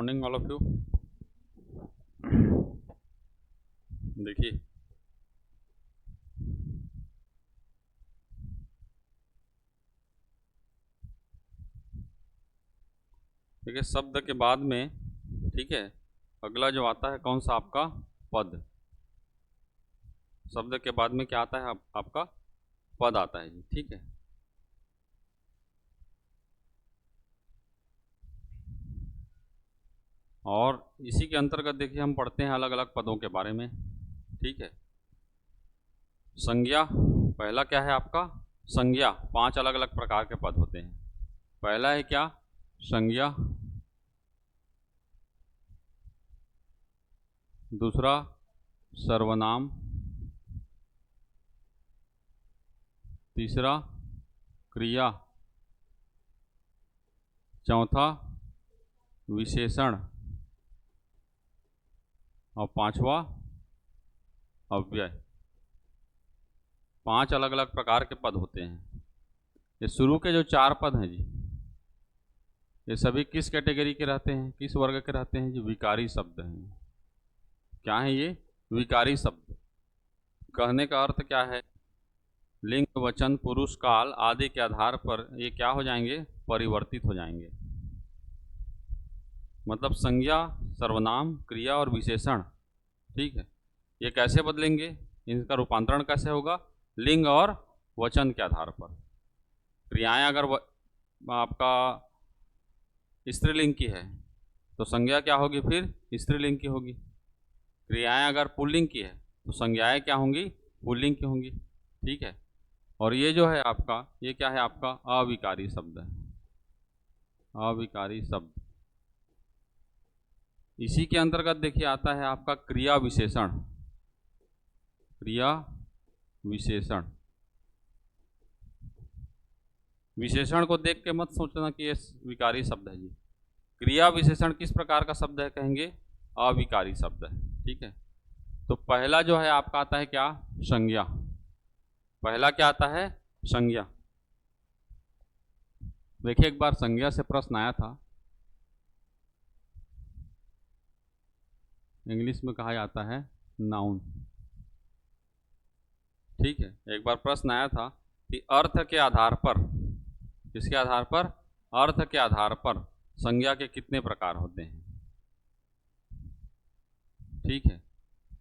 Morning all of you. देखिए देखिए शब्द के बाद में, ठीक है, अगला जो आता है कौन सा आपका पद। शब्द के बाद में क्या आता है आपका पद आता है जी, ठीक है। और इसी के अंतर्गत देखिए हम पढ़ते हैं अलग अलग पदों के बारे में, ठीक है। संज्ञा पहला क्या है आपका संज्ञा। 5 अलग अलग प्रकार के पद होते हैं। पहला है क्या संज्ञा, दूसरा सर्वनाम, तीसरा क्रिया, चौथा विशेषण और पांचवा अव्यय। 5 अलग अलग प्रकार के पद होते हैं। ये शुरू के जो 4 पद हैं जी, ये सभी किस कैटेगरी के रहते हैं, किस वर्ग के रहते हैं जी? विकारी शब्द हैं। क्या है ये? विकारी शब्द। कहने का अर्थ क्या है? लिंग, वचन, पुरुष, काल आदि के आधार पर ये क्या हो जाएंगे? परिवर्तित हो जाएंगे। मतलब संज्ञा, सर्वनाम, क्रिया और विशेषण, ठीक है, ये कैसे बदलेंगे? इनका रूपांतरण कैसे होगा? लिंग और वचन के आधार पर। क्रियाएं अगर आपका स्त्रीलिंग की है तो संज्ञा क्या होगी? फिर स्त्रीलिंग की होगी। क्रियाएं अगर पुल्लिंग की है तो संज्ञाएं क्या होंगी? पुल्लिंग की होंगी, ठीक है। और ये जो है आपका, ये क्या है? आपका अविकारी शब्द है, अविकारी शब्द। इसी के अंतर्गत देखिए आता है आपका क्रिया विशेषण। क्रिया विशेषण, विशेषण को देख के मत सोचना कि ये विकारी शब्द है जी। क्रिया विशेषण किस प्रकार का शब्द है? कहेंगे अविकारी शब्द है, ठीक है। तो पहला जो है आपका आता है क्या? संज्ञा। पहला क्या आता है? संज्ञा। देखिए एक बार संज्ञा से प्रश्न आया था, इंग्लिश में कहा जाता है नाउन, ठीक है। एक बार प्रश्न आया था कि अर्थ के आधार पर, किसके आधार पर? अर्थ के आधार पर संज्ञा के कितने प्रकार होते हैं, ठीक है।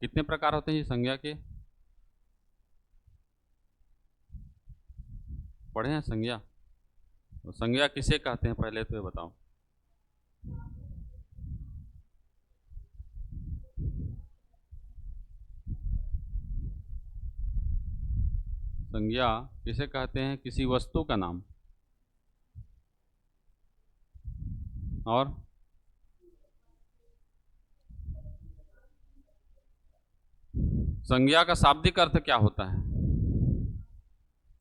कितने प्रकार होते हैं संज्ञा के? पढ़े हैं संज्ञा? तो संज्ञा किसे कहते हैं पहले तो ये बताओ। संज्ञा किसे कहते हैं? किसी वस्तु का नाम। और संज्ञा का शाब्दिक अर्थ क्या होता है?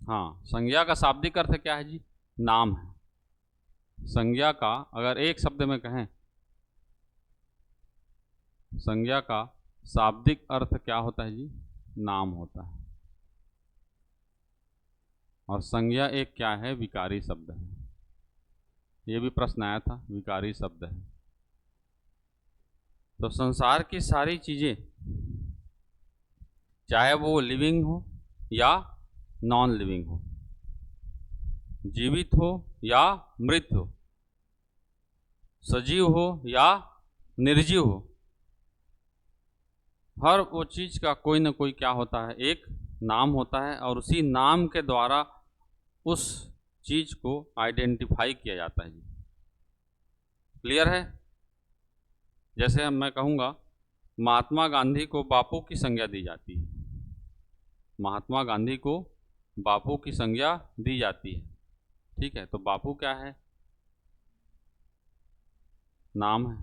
हाँ, संज्ञा का शाब्दिक अर्थ क्या है जी? नाम है। संज्ञा का अगर एक शब्द में कहें, संज्ञा का शाब्दिक अर्थ क्या होता है जी? नाम होता है। और संज्ञा एक क्या है? विकारी शब्द है। ये भी प्रश्न आया था, विकारी शब्द है। तो संसार की सारी चीजें, चाहे वो लिविंग हो या नॉन लिविंग हो, जीवित हो या मृत हो, सजीव हो या निर्जीव हो, हर वो चीज का कोई ना कोई क्या होता है? एक नाम होता है। और उसी नाम के द्वारा उस चीज को आइडेंटिफाई किया जाता है जी। क्लियर है? जैसे मैं कहूँगा महात्मा गांधी को बापू की संज्ञा दी जाती है, महात्मा गांधी को बापू की संज्ञा दी जाती है, ठीक है। तो बापू क्या है? नाम है,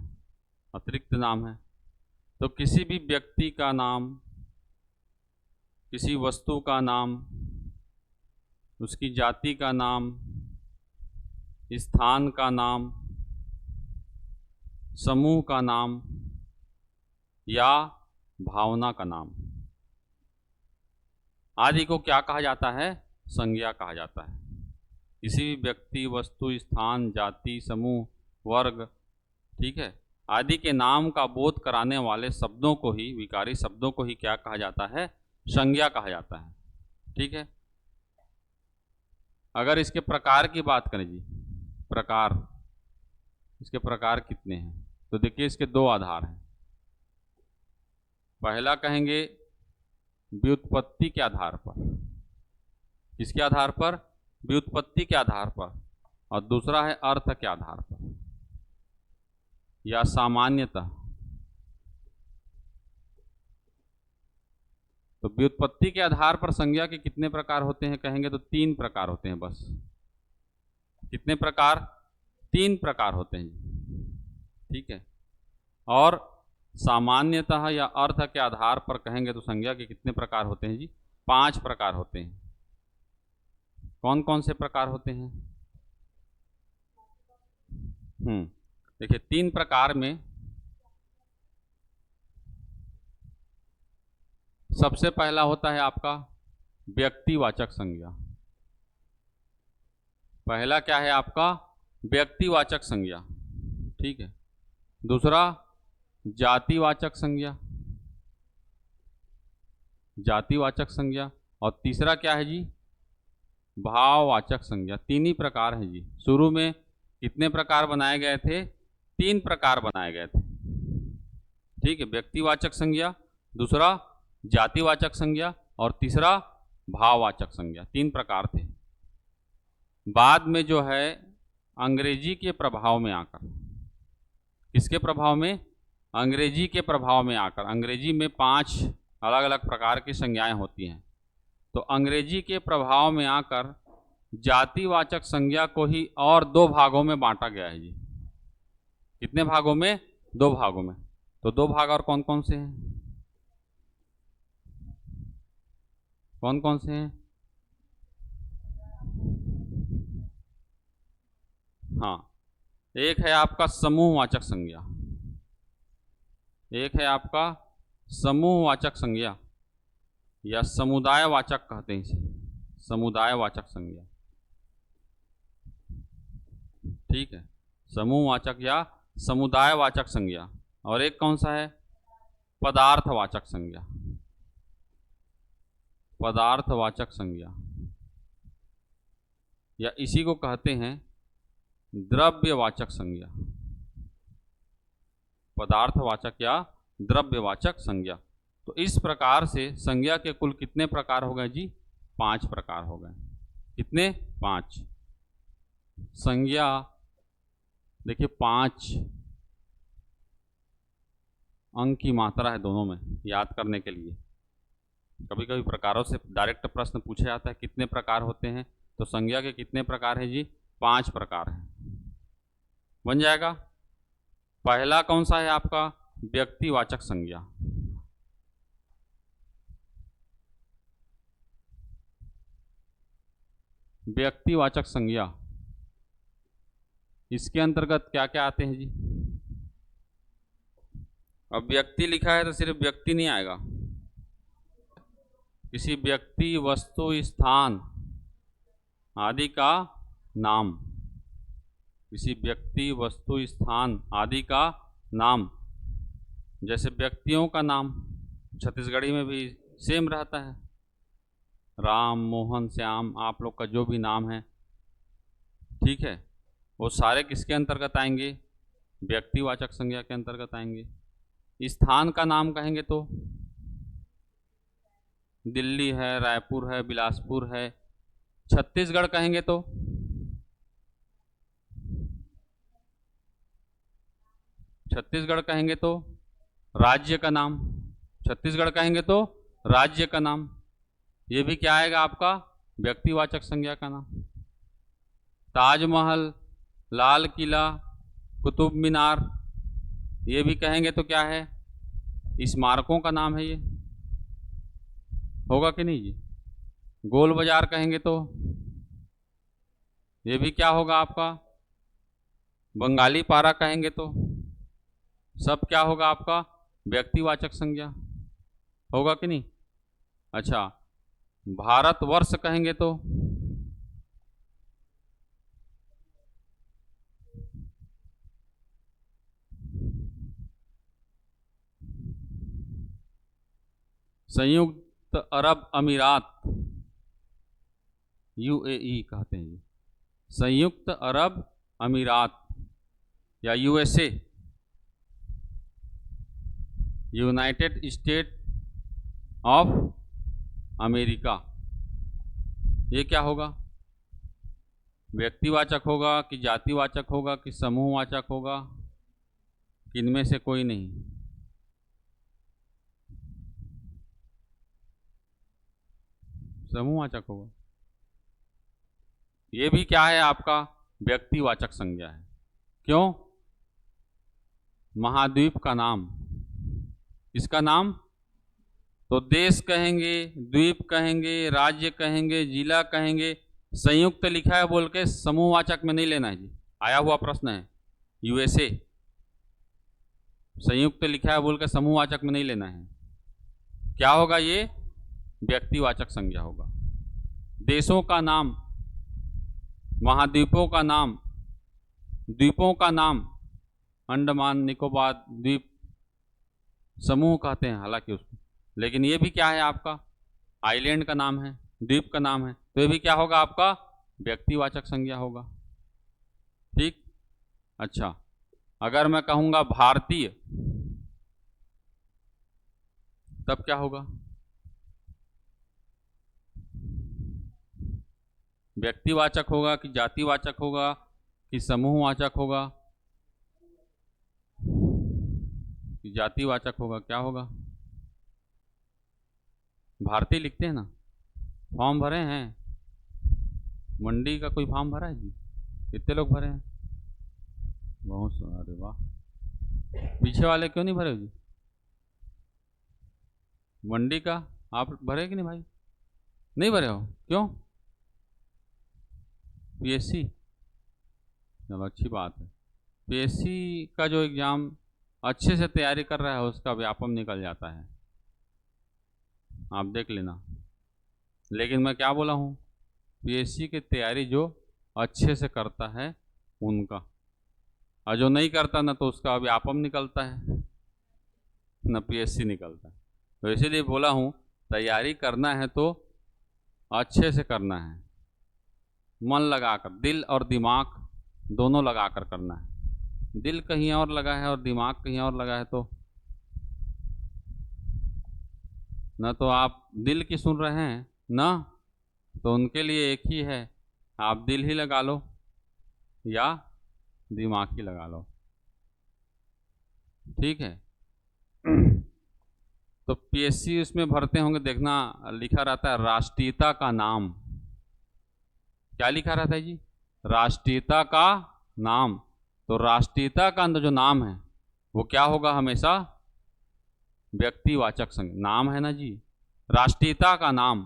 अतिरिक्त नाम है। तो किसी भी व्यक्ति का नाम, किसी वस्तु का नाम, उसकी जाति का नाम, स्थान का नाम, समूह का नाम या भावना का नाम आदि को क्या कहा जाता है? संज्ञा कहा जाता है। किसी भी व्यक्ति, वस्तु, स्थान, जाति, समूह, वर्ग, ठीक है, आदि के नाम का बोध कराने वाले शब्दों को ही, विकारी शब्दों को ही क्या कहा जाता है? संज्ञा कहा जाता है। ठीक है। अगर इसके प्रकार की बात करें जी, प्रकार, इसके प्रकार कितने हैं? तो देखिए इसके दो आधार हैं। पहला कहेंगे व्युत्पत्ति के आधार पर। किसके आधार पर? व्युत्पत्ति के आधार पर। और दूसरा है अर्थ के आधार पर या सामान्यतः। तो व्युत्पत्ति के आधार पर संज्ञा के कितने प्रकार होते हैं कहेंगे तो 3 प्रकार होते हैं बस। कितने प्रकार? 3 प्रकार होते हैं। ठीक है। और सामान्यतः या अर्थ के आधार पर कहेंगे तो संज्ञा के कितने प्रकार होते हैं जी? 5 प्रकार होते हैं। कौन कौन से प्रकार होते हैं? देखिए 3 प्रकार में सबसे पहला होता है आपका व्यक्तिवाचक संज्ञा। पहला क्या है आपका? व्यक्तिवाचक संज्ञा। ठीक है। दूसरा जातिवाचक संज्ञा, जातिवाचक संज्ञा। और तीसरा क्या है जी? भाववाचक संज्ञा। 3 ही प्रकार हैं जी। शुरू में कितने प्रकार बनाए गए थे? 3 प्रकार बनाए गए थे। ठीक है। व्यक्तिवाचक संज्ञा, दूसरा जातिवाचक संज्ञा और तीसरा भाववाचक संज्ञा। 3 प्रकार थे। बाद में जो है अंग्रेजी के प्रभाव में आकर, किसके प्रभाव में? अंग्रेजी के प्रभाव में आकर, अंग्रेजी में 5 अलग अलग प्रकार की संज्ञाएं होती हैं। तो अंग्रेजी के प्रभाव में आकर जातिवाचक संज्ञा को ही और 2 भागों में बांटा गया है जी। कितने भागों में? 2 भागों में। तो 2 भाग और कौन कौन से हैं? कौन कौन से हैं? हाँ, एक है आपका समूहवाचक संज्ञा, एक है आपका समूहवाचक संज्ञा या समुदायवाचक कहते हैं इसे, समुदायवाचक संज्ञा। ठीक है। समूहवाचक या समुदायवाचक संज्ञा। और एक कौन सा है? पदार्थवाचक संज्ञा, पदार्थवाचक संज्ञा या इसी को कहते हैं द्रव्यवाचक संज्ञा। पदार्थवाचक या द्रव्यवाचक संज्ञा। तो इस प्रकार से संज्ञा के कुल कितने प्रकार हो गए जी? 5 प्रकार हो गए। कितने? 5। संज्ञा देखिए 5 अंक की मात्रा है दोनों में, याद करने के लिए। कभी कभी प्रकारों से डायरेक्ट प्रश्न पूछा जाता है कितने प्रकार होते हैं, तो संज्ञा के कितने प्रकार हैं जी? 5 प्रकार हैं। बन जाएगा। पहला कौन सा है आपका? व्यक्तिवाचक संज्ञा। व्यक्तिवाचक संज्ञा, इसके अंतर्गत क्या क्या आते हैं जी? अब व्यक्ति लिखा है तो सिर्फ व्यक्ति नहीं आएगा, किसी व्यक्ति, वस्तु, स्थान आदि का नाम, किसी व्यक्ति, वस्तु, स्थान आदि का नाम। जैसे व्यक्तियों का नाम छत्तीसगढ़ी में भी सेम रहता है, राम, मोहन, श्याम, आप लोग का जो भी नाम है, ठीक है, वो सारे किसके अंतर्गत आएंगे? व्यक्तिवाचक संज्ञा के अंतर्गत आएंगे। स्थान का नाम कहेंगे तो दिल्ली है, रायपुर है, बिलासपुर है। छत्तीसगढ़ कहेंगे तो छत्तीसगढ़ कहेंगे तो राज्य का नाम, छत्तीसगढ़ कहेंगे तो राज्य का नाम। ये भी क्या आएगा आपका? व्यक्तिवाचक संज्ञा का नाम। ताजमहल, लाल किला, कुतुब मीनार, ये भी कहेंगे तो क्या है? स्मारकों का नाम है। ये होगा कि नहीं जी? गोल बाजार कहेंगे तो ये भी क्या होगा आपका? बंगाली पारा कहेंगे तो सब क्या होगा आपका? व्यक्तिवाचक संज्ञा। होगा कि नहीं? अच्छा, भारतवर्ष कहेंगे तो संयुक्त अरब अमीरात, यूएई कहते हैं जी, संयुक्त अरब अमीरात या USA, United state of America, ये क्या होगा? व्यक्तिवाचक होगा कि जातिवाचक होगा कि समूहवाचक होगा, कि इनमें से कोई नहीं? समूहवाचक होगा। ये भी क्या है आपका? व्यक्तिवाचक संज्ञा है। क्यों? महाद्वीप का नाम, इसका नाम, तो देश कहेंगे, द्वीप कहेंगे, राज्य कहेंगे, जिला कहेंगे, संयुक्त लिखा है बोल के समूहवाचक में नहीं लेना है जी। आया हुआ प्रश्न है, यूएसए संयुक्त लिखा है बोल के समूहवाचक में नहीं लेना है। क्या होगा? ये व्यक्तिवाचक संज्ञा होगा। देशों का नाम, महाद्वीपों का नाम, द्वीपों का नाम, अंडमान निकोबार द्वीप समूह कहते हैं हालांकि उसको, लेकिन ये भी क्या है आपका? आइलैंड का नाम है, द्वीप का नाम है, तो ये भी क्या होगा आपका? व्यक्तिवाचक संज्ञा होगा। ठीक। अच्छा, अगर मैं कहूँगा भारतीय, तब क्या होगा? व्यक्तिवाचक होगा कि जातिवाचक होगा कि समूहवाचक होगा कि जातिवाचक होगा? क्या होगा? भारतीय लिखते हैं ना। फॉर्म भरे हैं? मंडी का कोई फॉर्म भरा है जी? कितने लोग भरे हैं? बहुत। अरे वाह, पीछे वाले क्यों नहीं भरे जी? मंडी का आप भरे कि नहीं भाई? नहीं भरे हो? क्यों? पीएससी, चलो अच्छी बात है। पीएससी का जो एग्ज़ाम अच्छे से तैयारी कर रहा है उसका व्यापम निकल जाता है, आप देख लेना। लेकिन मैं क्या बोला हूँ? पीएससी की तैयारी जो अच्छे से करता है उनका, और जो नहीं करता ना तो उसका व्यापम निकलता है ना पीएससी निकलता है। तो इसीलिए बोला हूँ तैयारी करना है तो अच्छे से करना है, मन लगाकर, दिल और दिमाग दोनों लगाकर करना है। दिल कहीं और लगा है और दिमाग कहीं और लगा है तो ना तो आप दिल की सुन रहे हैं ना, तो उनके लिए एक ही है, आप दिल ही लगा लो या दिमाग ही लगा लो। ठीक है। तो पीएससी उसमें भरते होंगे, देखना लिखा रहता है राष्ट्रीयता का नाम। क्या लिखा रहता है जी? राष्ट्रीयता का नाम। तो राष्ट्रीयता का जो नाम है वो क्या होगा? हमेशा व्यक्तिवाचक संज्ञा नाम है ना जी। राष्ट्रीयता का नाम,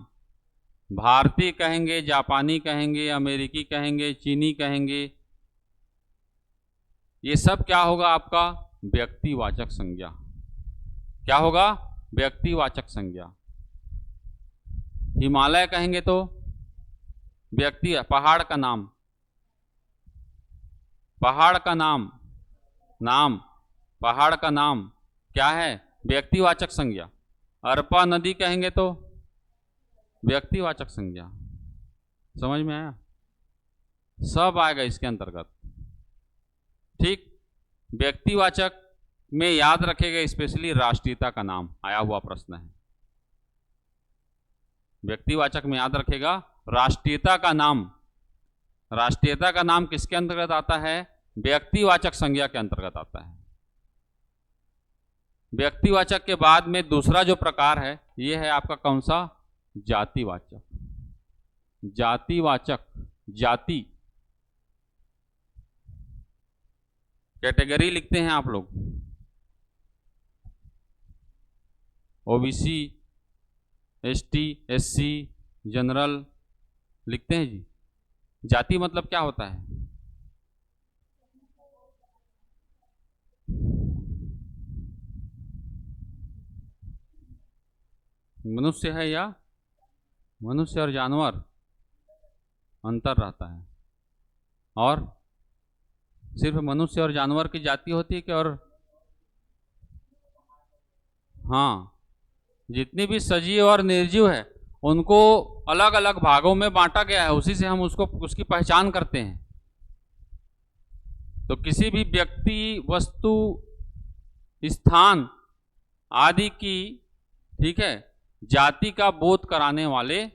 भारतीय कहेंगे, जापानी कहेंगे, अमेरिकी कहेंगे, चीनी कहेंगे, ये सब क्या होगा आपका? व्यक्तिवाचक संज्ञा। क्या होगा? व्यक्तिवाचक संज्ञा। हिमालय कहेंगे तो व्यक्ति, पहाड़ का नाम, पहाड़ का नाम, नाम, पहाड़ का नाम क्या है? व्यक्तिवाचक संज्ञा। अरपा नदी कहेंगे तो व्यक्तिवाचक संज्ञा। समझ में आया? सब आएगा इसके अंतर्गत। ठीक। व्यक्तिवाचक में याद रखेगा स्पेशली राष्ट्रीयता का नाम, आया हुआ प्रश्न है। व्यक्तिवाचक में याद रखेगा राष्ट्रीयता का नाम। राष्ट्रीयता का नाम किसके अंतर्गत आता है? व्यक्तिवाचक संज्ञा के अंतर्गत आता है। व्यक्तिवाचक के बाद में दूसरा जो प्रकार है ये है आपका कौन सा? जातिवाचक। जातिवाचक, जाति, कैटेगरी लिखते हैं आप लोग, ओबीसी, एसटी, एससी, जनरल लिखते हैं जी। जाति मतलब क्या होता है? मनुष्य है या मनुष्य और जानवर अंतर रहता है, और सिर्फ मनुष्य और जानवर की जाति होती है कि और? हाँ, जितनी भी सजीव और निर्जीव है उनको अलग अलग भागों में बांटा गया है, उसी से हम उसकी पहचान करते हैं। तो किसी भी व्यक्ति, वस्तु, स्थान आदि की, ठीक है, जाति का बोध कराने वाले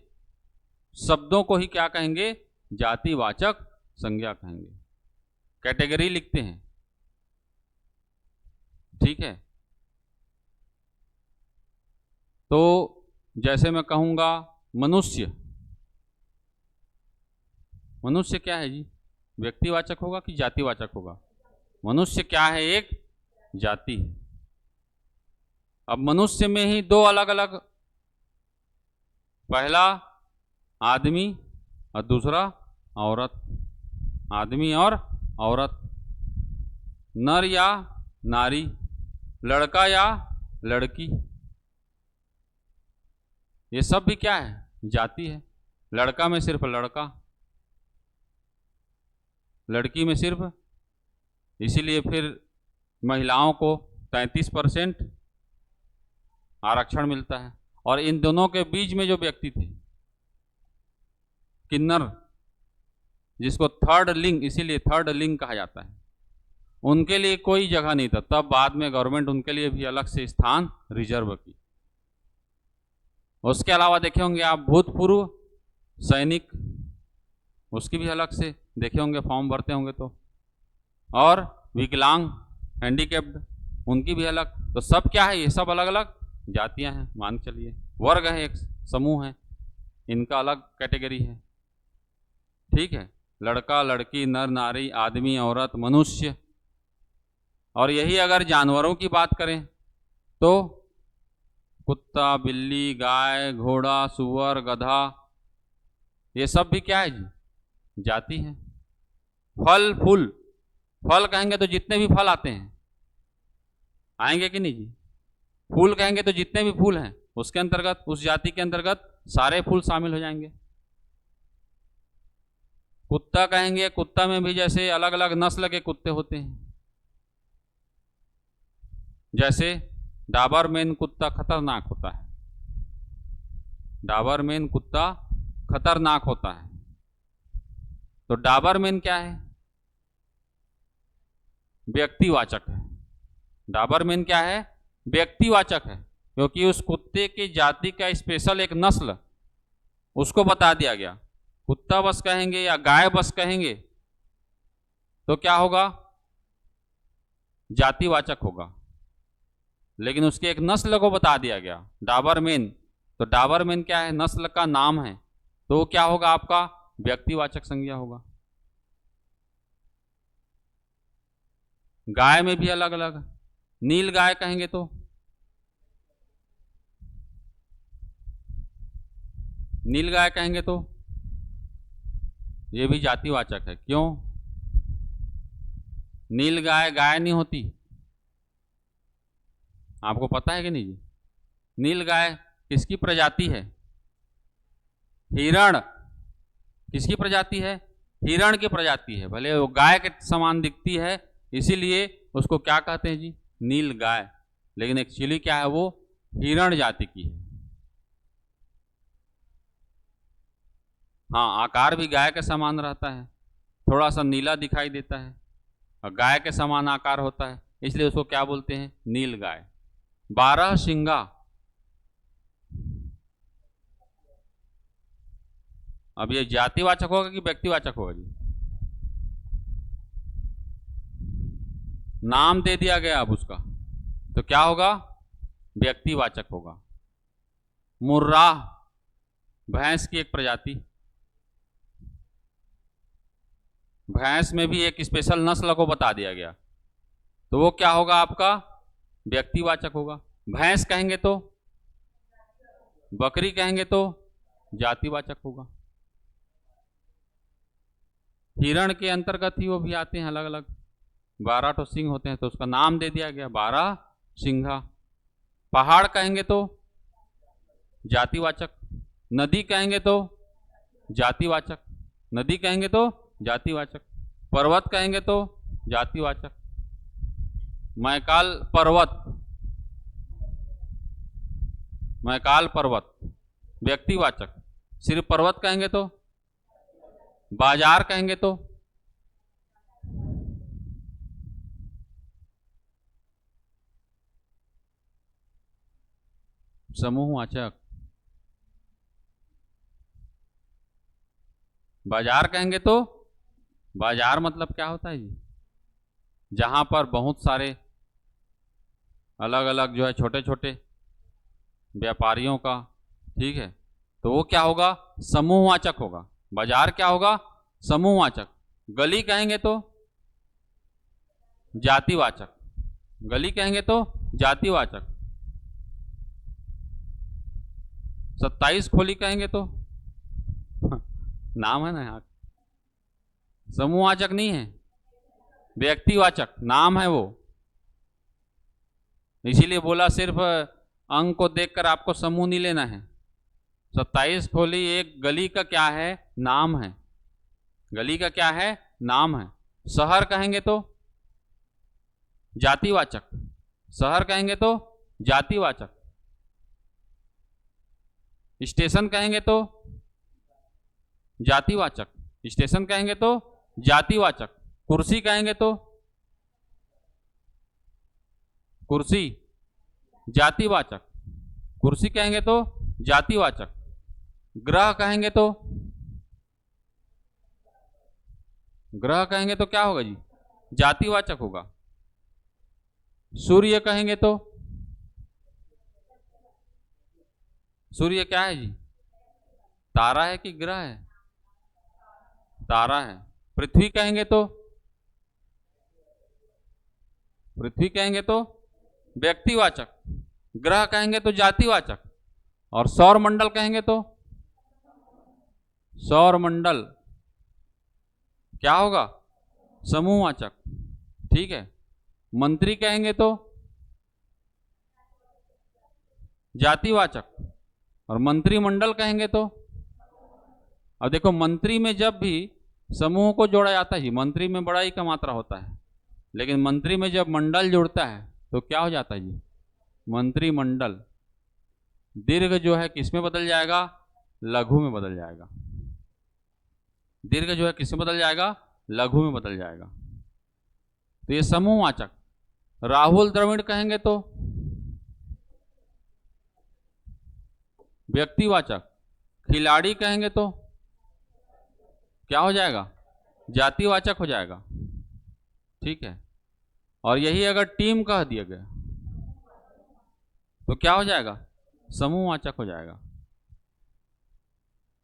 शब्दों को ही क्या कहेंगे? जातिवाचक संज्ञा कहेंगे। कैटेगरी लिखते हैं, ठीक है। तो जैसे मैं कहूंगा मनुष्य, मनुष्य क्या है जी? व्यक्तिवाचक होगा कि जातिवाचक होगा? मनुष्य क्या है? एक जाति है। अब मनुष्य में ही दो अलग अलग, पहला आदमी और दूसरा औरत। आदमी और औरत, नर या नारी, लड़का या लड़की, ये सब भी क्या है? जाति है। लड़का में सिर्फ लड़का, लड़की में सिर्फ, इसीलिए फिर महिलाओं को 33% आरक्षण मिलता है। और इन दोनों के बीच में जो व्यक्ति थे, किन्नर, जिसको थर्ड लिंग, इसीलिए थर्ड लिंग कहा जाता है, उनके लिए कोई जगह नहीं था। तब बाद में गवर्नमेंट उनके लिए भी अलग से स्थान रिजर्व की। उसके अलावा देखे होंगे आप भूतपूर्व सैनिक, उसकी भी अलग से देखे होंगे, फॉर्म भरते होंगे तो। और विकलांग, हैंडीकैप्ड, उनकी भी अलग। तो सब क्या है? ये सब अलग अलग जातियां हैं, मान के चलिए। वर्ग है, एक समूह है, इनका अलग कैटेगरी है, ठीक है। लड़का, लड़की, नर, नारी, आदमी, औरत, मनुष्य। और यही अगर जानवरों की बात करें तो कुत्ता, बिल्ली, गाय, घोड़ा, सुअर, गधा, ये सब भी क्या है जी? जाति है। फल, फूल, फल कहेंगे तो जितने भी फल आते हैं आएंगे कि नहीं जी? फूल कहेंगे तो जितने भी फूल हैं उसके अंतर्गत, उस जाति के अंतर्गत सारे फूल शामिल हो जाएंगे। कुत्ता कहेंगे, कुत्ता में भी जैसे अलग अलग नस्ल के कुत्ते होते हैं। जैसे डाबरमैन कुत्ता खतरनाक होता है, डाबरमैन कुत्ता खतरनाक होता है। तो डाबरमैन क्या है? व्यक्तिवाचक है। डाबरमैन क्या है? व्यक्तिवाचक है, क्योंकि उस कुत्ते की जाति का स्पेशल एक नस्ल उसको बता दिया गया। कुत्ता बस कहेंगे या गाय बस कहेंगे तो क्या होगा? जातिवाचक होगा। लेकिन उसके एक नस्ल को बता दिया गया, डाबरमैन। तो डाबरमैन क्या है? नस्ल का नाम है, तो क्या होगा? आपका व्यक्तिवाचक संज्ञा होगा। गाय में भी अलग अलग, नील गाय कहेंगे तो, नील गाय कहेंगे तो ये भी जातिवाचक है। क्यों? नील गाय गाय नहीं होती, आपको पता है कि नहीं जी? नील गाय किसकी प्रजाति है? हिरण। किसकी प्रजाति है? हिरण की प्रजाति है। भले वो गाय के समान दिखती है, इसीलिए उसको क्या कहते हैं जी? नील गाय। लेकिन एक्चुअली क्या है? वो हिरण जाति की है। हाँ, आकार भी गाय के समान रहता है, थोड़ा सा नीला दिखाई देता है और गाय के समान आकार होता है, इसलिए उसको क्या बोलते हैं? नील गाय। 12 शिंगा, अब ये जातिवाचक होगा कि व्यक्तिवाचक होगा जी? नाम दे दिया गया अब उसका, तो क्या होगा? व्यक्तिवाचक होगा। मुर्राह, भैंस की एक प्रजाति, भैंस में भी एक स्पेशल नस्ल को बता दिया गया, तो वो क्या होगा? आपका व्यक्तिवाचक होगा। भैंस कहेंगे तो, बकरी कहेंगे तो जातिवाचक होगा। हिरण के अंतर्गत ही वो भी आते हैं अलग अलग, 12 तो सिंह होते हैं, तो उसका नाम दे दिया गया 12 सिंघा। पहाड़ कहेंगे तो जातिवाचक, नदी कहेंगे तो जातिवाचक, नदी कहेंगे तो जातिवाचक, पर्वत कहेंगे तो जातिवाचक। मैकाल पर्वत, मैकाल पर्वत, व्यक्तिवाचक। सिर्फ पर्वत कहेंगे तो, बाजार कहेंगे तो, समूहवाचक। बाजार कहेंगे तो, बाजार मतलब क्या होता है जी? जहां पर बहुत सारे अलग अलग जो है छोटे छोटे व्यापारियों का, ठीक है, तो वो क्या होगा? समूहवाचक होगा। बाजार क्या होगा? समूहवाचक। गली कहेंगे तो जातिवाचक, गली कहेंगे तो जातिवाचक। 27 खोली कहेंगे तो नाम है ना यहाँ, समूहवाचक नहीं है, व्यक्तिवाचक नाम है वो। इसीलिए बोला सिर्फ अंक को देखकर आपको समूह नहीं लेना है। 27 खोली एक गली का क्या है? नाम है। गली का क्या है? नाम है। शहर कहेंगे तो जातिवाचक, शहर कहेंगे तो जातिवाचक। स्टेशन कहेंगे तो जातिवाचक, स्टेशन कहेंगे तो जातिवाचक। कुर्सी कहेंगे तो कुर्सी जातिवाचक, कुर्सी कहेंगे तो जातिवाचक। ग्रह कहेंगे तो, ग्रह कहेंगे तो क्या होगा जी? जातिवाचक होगा। सूर्य कहेंगे तो, सूर्य क्या है जी? तारा है कि ग्रह है? तारा है। पृथ्वी कहेंगे तो, पृथ्वी कहेंगे तो व्यक्तिवाचक, ग्रह कहेंगे तो जातिवाचक, और सौर मंडल कहेंगे तो, सौर मंडल क्या होगा? समूहवाचक, ठीक है। मंत्री कहेंगे तो जातिवाचक, और मंत्रिमंडल कहेंगे तो, अब देखो मंत्री में जब भी समूह को जोड़ा जाता है, मंत्री में बड़ा ही का मात्रा होता है, लेकिन मंत्री में जब मंडल जुड़ता है तो क्या हो जाता है जी? मंत्रिमंडल। दीर्घ जो है किस में बदल जाएगा? लघु में बदल जाएगा। दीर्घ जो है किस में बदल जाएगा? लघु में बदल जाएगा। तो ये समूहवाचक। राहुल द्रविड़ कहेंगे तो व्यक्तिवाचक, खिलाड़ी कहेंगे तो क्या हो जाएगा? जातिवाचक हो जाएगा, ठीक है। और यही अगर टीम कह दिया गया तो क्या हो जाएगा? समूहवाचक हो जाएगा।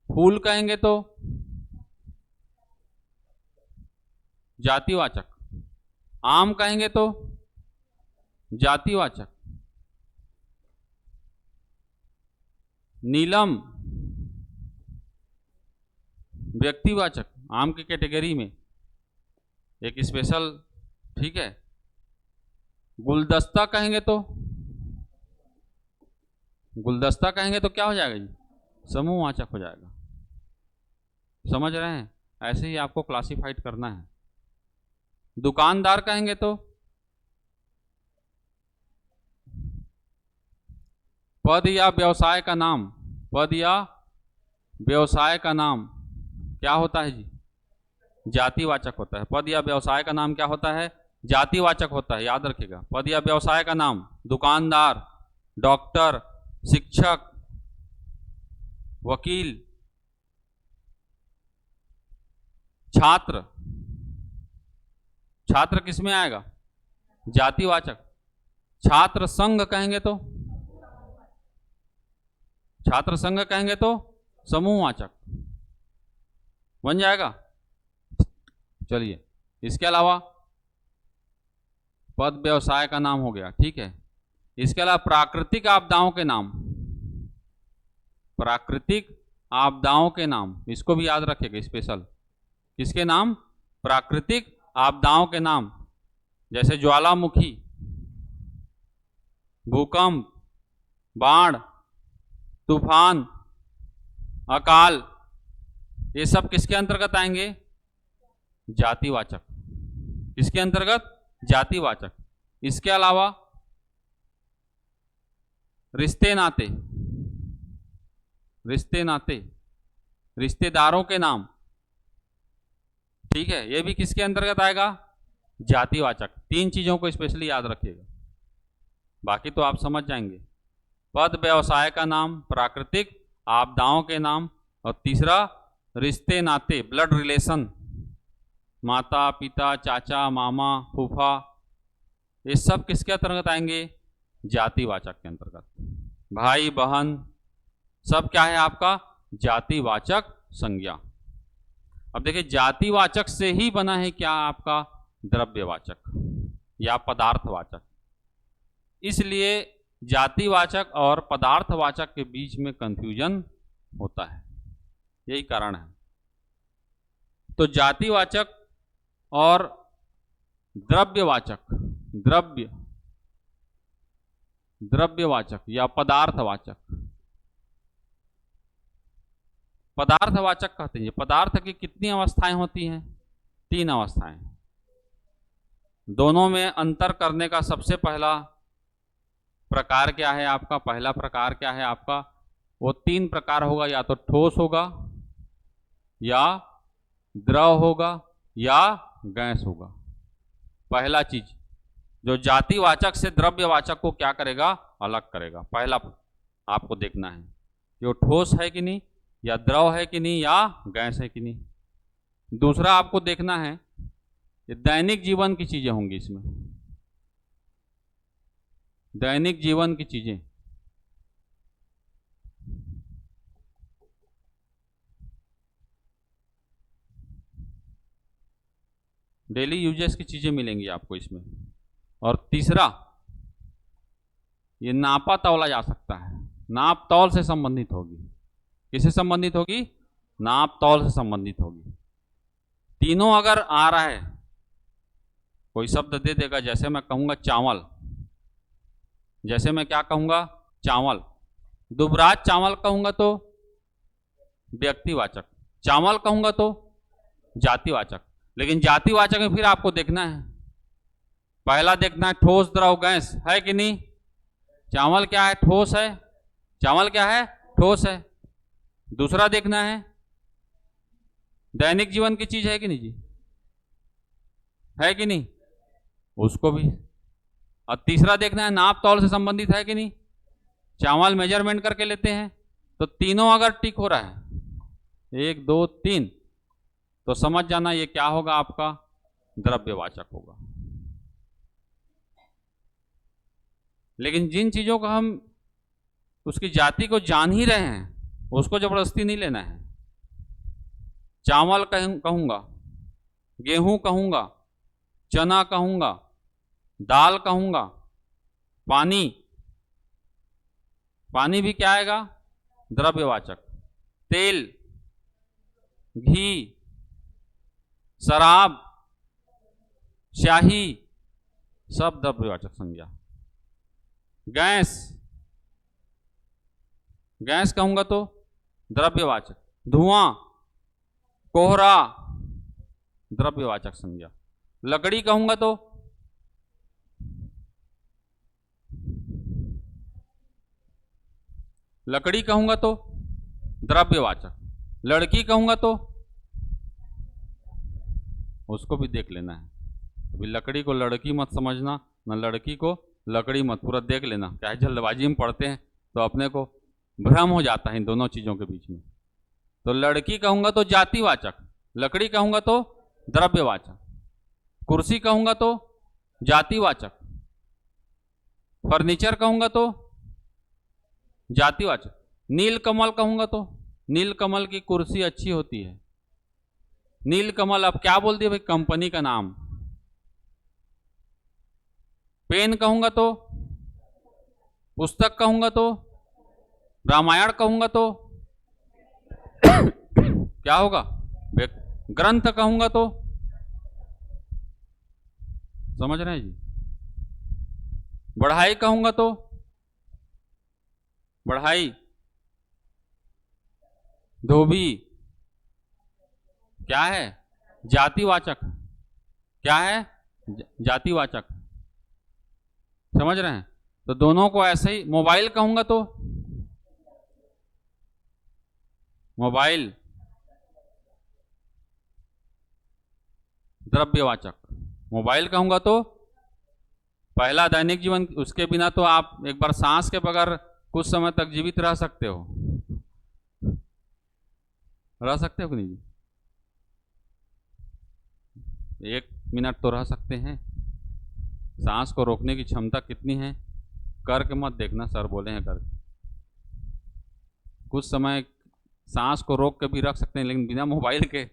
फूल कहेंगे तो जातिवाचक, आम कहेंगे तो जातिवाचक, नीलम व्यक्तिवाचक, आम की कैटेगरी में एक स्पेशल, ठीक है। गुलदस्ता कहेंगे तो, गुलदस्ता कहेंगे तो क्या हो जाएगा जी? समूहवाचक हो जाएगा। समझ रहे हैं? ऐसे ही आपको क्लासिफाइड करना है। दुकानदार कहेंगे तो पद या व्यवसाय का नाम, पद या व्यवसाय का नाम क्या होता है जी? जातिवाचक होता है। पद या व्यवसाय का नाम क्या होता है? जातिवाचक होता है, याद रखिएगा। पद या व्यवसाय का नाम, दुकानदार, डॉक्टर, शिक्षक, वकील, छात्र। छात्र किस में आएगा? जातिवाचक। छात्र संघ कहेंगे तो, छात्र संघ कहेंगे तो समूहवाचक बन जाएगा। चलिए, इसके अलावा पद व्यवसाय का नाम हो गया, ठीक है। इसके अलावा प्राकृतिक आपदाओं के नाम, प्राकृतिक आपदाओं के नाम, इसको भी याद रखेगा स्पेशल। किसके नाम? प्राकृतिक आपदाओं के नाम, जैसे ज्वालामुखी, भूकंप, बाढ़, तूफान, अकाल, ये सब किसके अंतर्गत आएंगे? जातिवाचक। किसके अंतर्गत? जातिवाचक। इसके अलावा रिश्ते नाते, रिश्ते नाते, रिश्तेदारों के नाम, ठीक है, ये भी किसके अंतर्गत आएगा? जातिवाचक। तीन चीजों को स्पेशली याद रखिएगा, बाकी तो आप समझ जाएंगे। पद व्यवसाय का नाम, प्राकृतिक आपदाओं के नाम, और तीसरा रिश्ते नाते, ब्लड रिलेशन, माता पिता चाचा मामा फूफा, ये सब किसके अंतर्गत आएंगे? जातिवाचक के अंतर्गत। भाई बहन सब क्या है आपका? जातिवाचक संज्ञा। अब देखिए जातिवाचक से ही बना है क्या आपका? द्रव्यवाचक या पदार्थवाचक। इसलिए जातिवाचक और पदार्थवाचक के बीच में कंफ्यूजन होता है, यही कारण है। तो जातिवाचक और द्रव्यवाचक, द्रव्यवाचक या पदार्थवाचक, पदार्थवाचक कहते हैं। पदार्थ की कितनी अवस्थाएं होती हैं? 3 अवस्थाएं। दोनों में अंतर करने का सबसे पहला प्रकार क्या है आपका? पहला प्रकार क्या है आपका? वो 3 प्रकार होगा, या तो ठोस होगा, या द्रव होगा, या गैस होगा। पहला चीज जो जातिवाचक से द्रव्यवाचक को क्या करेगा? अलग करेगा। पहला आपको देखना है कि वो ठोस है कि नहीं, या द्रव है कि नहीं, या गैस है कि नहीं। दूसरा आपको देखना है कि दैनिक जीवन की चीजें होंगी इसमें, दैनिक जीवन की चीजें। डेली यूजेस की चीजें मिलेंगी आपको इसमें। और तीसरा, ये नापा तौला जा सकता है, नाप तौल से संबंधित होगी। किससे संबंधित होगी? नाप तौल से संबंधित होगी। तीनों अगर आ रहा है, कोई शब्द दे देगा, जैसे मैं कहूंगा चावल, जैसे मैं क्या कहूंगा? चावल। दुबराज चावल कहूंगा तो व्यक्तिवाचक, चावल कहूंगा तो जातिवाचक। लेकिन जातिवाचक में फिर आपको देखना है, पहला देखना है ठोस द्रव गैस है कि नहीं। चावल क्या है? ठोस है। चावल क्या है? ठोस है। दूसरा देखना है दैनिक जीवन की चीज है कि नहीं जी, है कि नहीं, उसको भी। और तीसरा देखना है नाप तौल से संबंधित है कि नहीं। चावल मेजरमेंट करके लेते हैं, तो तीनों अगर टिक हो रहा है 1 2 3, तो समझ जाना ये क्या होगा आपका? द्रव्यवाचक होगा। लेकिन जिन चीजों को हम उसकी जाति को जान ही रहे हैं, उसको जबरदस्ती नहीं लेना है। चावल कहूंगा, गेहूं कहूंगा, चना कहूंगा, दाल कहूंगा, पानी, पानी भी क्या आएगा? द्रव्यवाचक। तेल, घी, शराब, स्याही, सब द्रव्यवाचक संज्ञा। गैस, गैस कहूंगा तो द्रव्यवाचक। धुआं, कोहरा, द्रव्यवाचक संज्ञा। लकड़ी कहूंगा तो लकड़ी कहूंगा तो द्रव्यवाचक। लड़की कहूंगा तो उसको भी देख लेना है। अभी लकड़ी को लड़की मत समझना, न लड़की को लकड़ी मत, पूरा देख लेना। क्या है, जल्दबाजी में पढ़ते हैं तो अपने को भ्रम हो जाता है इन दोनों चीजों के बीच में। तो लड़की कहूंगा तो जातिवाचक, लकड़ी कहूंगा तो द्रव्यवाचक, कुर्सी कहूंगा तो जातिवाचक, फर्नीचर कहूंगा तो जातिवाचक। नील कमल कहूंगा तो, नील कमल की कुर्सी अच्छी होती है। नील कमल, अब क्या बोल दिया भाई? कंपनी का नाम। पेन कहूंगा तो, पुस्तक कहूंगा तो, रामायण कहूंगा तो क्या होगा? ग्रंथ कहूंगा तो, समझ रहे हैं जी। बढ़ाई कहूंगा तो, बढ़ाई। धोबी क्या है? जातिवाचक। क्या है? जातिवाचक। समझ रहे हैं? तो दोनों को ऐसे ही। मोबाइल कहूंगा तो मोबाइल, द्रव्यवाचक। मोबाइल कहूंगा तो पहला दैनिक जीवन, उसके बिना तो आप एक बार सांस के बगैर कुछ समय तक जीवित रह सकते हो, रह सकते हो कि नहीं जी? 1 मिनट तो रह सकते हैं। सांस को रोकने की क्षमता कितनी है, करके मत देखना, सर बोले हैं करके। कुछ समय सांस को रोक के भी रख सकते हैं, लेकिन बिना मोबाइल के।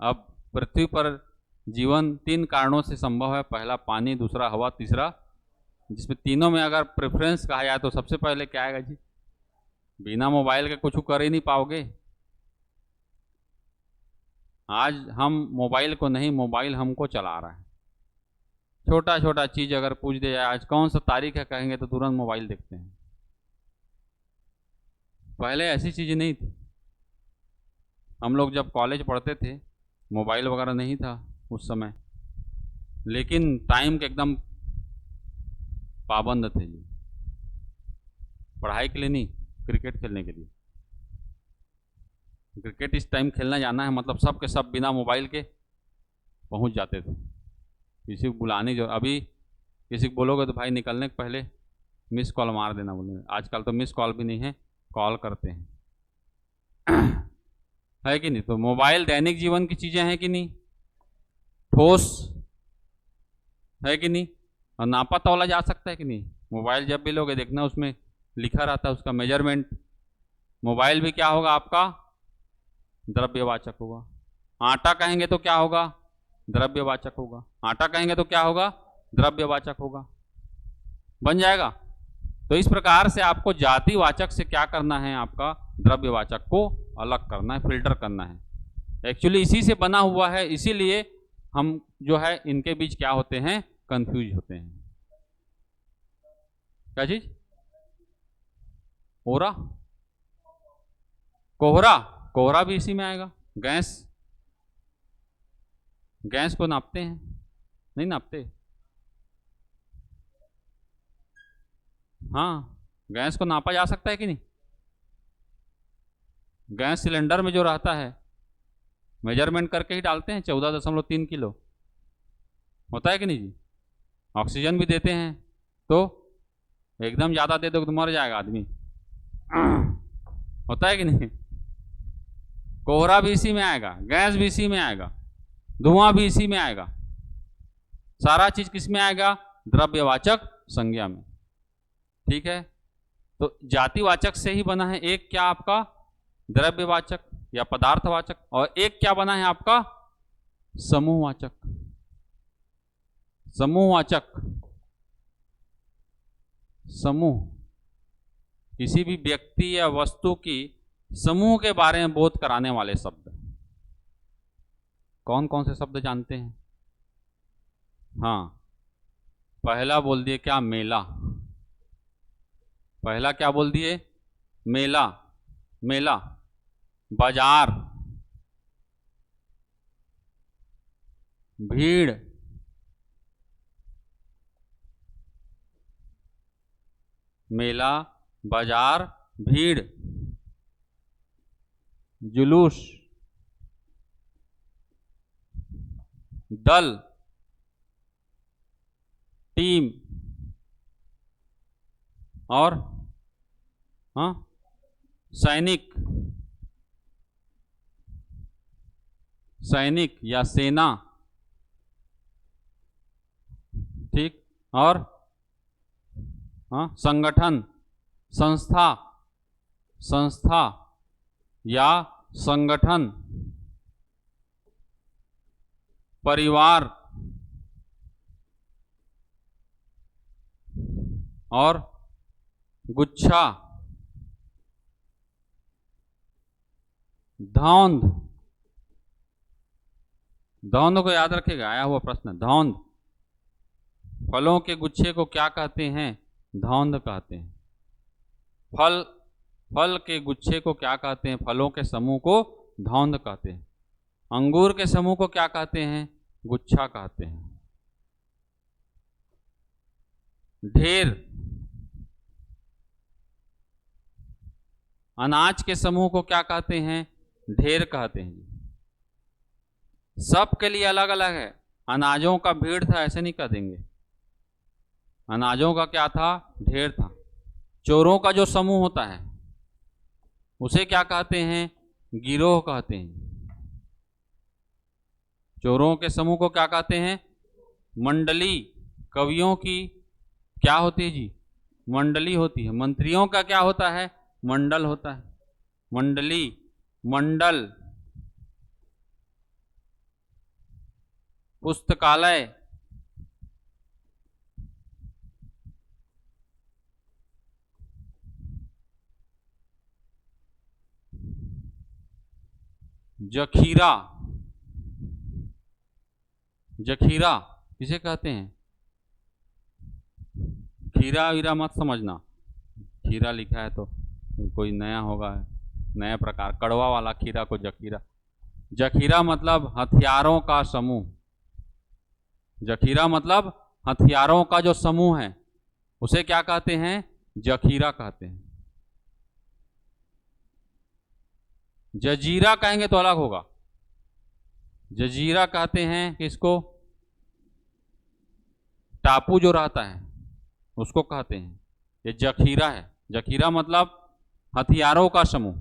अब पृथ्वी पर जीवन 3 कारणों से संभव है, पहला पानी, दूसरा हवा, तीसरा, जिसमें तीनों में अगर प्रेफरेंस कहा जाए तो सबसे पहले क्या आएगा जी? बिना मोबाइल के कुछ कर ही नहीं पाओगे। आज हम मोबाइल को नहीं, मोबाइल हमको चला रहा है। छोटा छोटा चीज अगर पूछ दिया जाए आज कौन सा तारीख है, कहेंगे तो तुरंत मोबाइल देखते हैं। पहले ऐसी चीजें नहीं थी। हम लोग जब कॉलेज पढ़ते थे मोबाइल वगैरह नहीं था उस समय, लेकिन टाइम के एकदम पाबंद थे जी। पढ़ाई के लिए नहीं, क्रिकेट खेलने के लिए। क्रिकेट इस टाइम खेलना जाना है, मतलब सब के सब बिना मोबाइल के पहुंच जाते थे। किसी को बुलाने जो, अभी किसी को बोलोगे तो भाई निकलने के पहले मिस कॉल मार देना बोले। आजकल तो मिस कॉल भी नहीं है, कॉल करते हैं। है कि नहीं? तो मोबाइल दैनिक जीवन की चीजें हैं कि नहीं, ठोस है कि नहीं, और नापा तौला जा सकता है कि नहीं। मोबाइल जब भी लोगे देखना उसमें लिखा रहता है उसका मेजरमेंट। मोबाइल भी क्या होगा आपका? द्रव्यवाचक होगा। आटा कहेंगे तो क्या होगा? द्रव्यवाचक होगा। आटा कहेंगे तो क्या होगा? द्रव्यवाचक होगा। बन जाएगा। तो इस प्रकार से आपको जातिवाचक से क्या करना है, आपका द्रव्यवाचक को अलग करना है, फिल्टर करना है। एक्चुअली इसी से बना हुआ है, इसीलिए हम जो है इनके बीच क्या होते हैं, कंफ्यूज होते हैं। क्या चीज? ओरा, कोहरा, कोहरा भी इसी में आएगा। गैस, गैस को नापते हैं? नहीं नापते। हाँ, गैस को नापा जा सकता है कि नहीं? गैस सिलेंडर में जो रहता है मेजरमेंट करके ही डालते हैं, 14.3 किलो होता है कि नहीं जी? ऑक्सीजन भी देते हैं तो एकदम ज़्यादा दे दो तो मर जाएगा आदमी। होता है कि नहीं? कोहरा भी इसी में आएगा, गैस भी इसी में आएगा, धुआं भी इसी में आएगा। सारा चीज किस में आएगा? द्रव्यवाचक संज्ञा में। ठीक है, तो जातिवाचक से ही बना है। एक क्या आपका? द्रव्यवाचक या पदार्थवाचक, और एक क्या बना है आपका? समूहवाचक। समूहवाचक, समूह, किसी भी व्यक्ति या वस्तु की समूह के बारे में बोध कराने वाले शब्द। कौन कौन से शब्द जानते हैं? हाँ, पहला बोल दिए क्या? मेला। पहला क्या बोल दिए? मेला। मेला, बाजार, भीड़, मेला, बाजार, भीड़, जुलूस, दल, टीम, और हाँ सैनिक, सैनिक या सेना। ठीक, और हाँ संगठन, संस्था, संस्था या संगठन, परिवार, और गुच्छा, धौंध। धौंध को याद रखिएगा, आया हुआ प्रश्न। धौंध, फलों के गुच्छे को क्या कहते हैं? धौंध कहते हैं। फल, फल के गुच्छे को क्या कहते हैं? फलों के समूह को धौंध कहते हैं। अंगूर के समूह को क्या कहते हैं? गुच्छा कहते हैं। ढेर, अनाज के समूह को क्या कहते हैं? ढेर कहते हैं। सब के लिए अलग अलग है। अनाजों का भीड़ था ऐसे नहीं कह देंगे। अनाजों का क्या था? ढेर था। चोरों का जो समूह होता है उसे क्या कहते हैं? गिरोह कहते हैं। चोरों के समूह को क्या कहते हैं? मंडली। कवियों की क्या होती है जी? मंडली होती है। मंत्रियों का क्या होता है? मंडल होता है। मंडली, मंडल। पुस्तकालय, जखीरा। जखीरा किसे कहते हैं? खीरा वीरा मत समझना, खीरा लिखा है तो कोई नया होगा, नया प्रकार, कड़वा वाला खीरा को जखीरा। जखीरा मतलब हथियारों का समूह। जखीरा मतलब हथियारों का जो समूह है उसे क्या कहते हैं? जखीरा कहते हैं। जजीरा कहेंगे तो अलग होगा। जजीरा कहते हैं किसको? टापू जो रहता है उसको कहते हैं। ये जखीरा है। जखीरा मतलब हथियारों का समूह।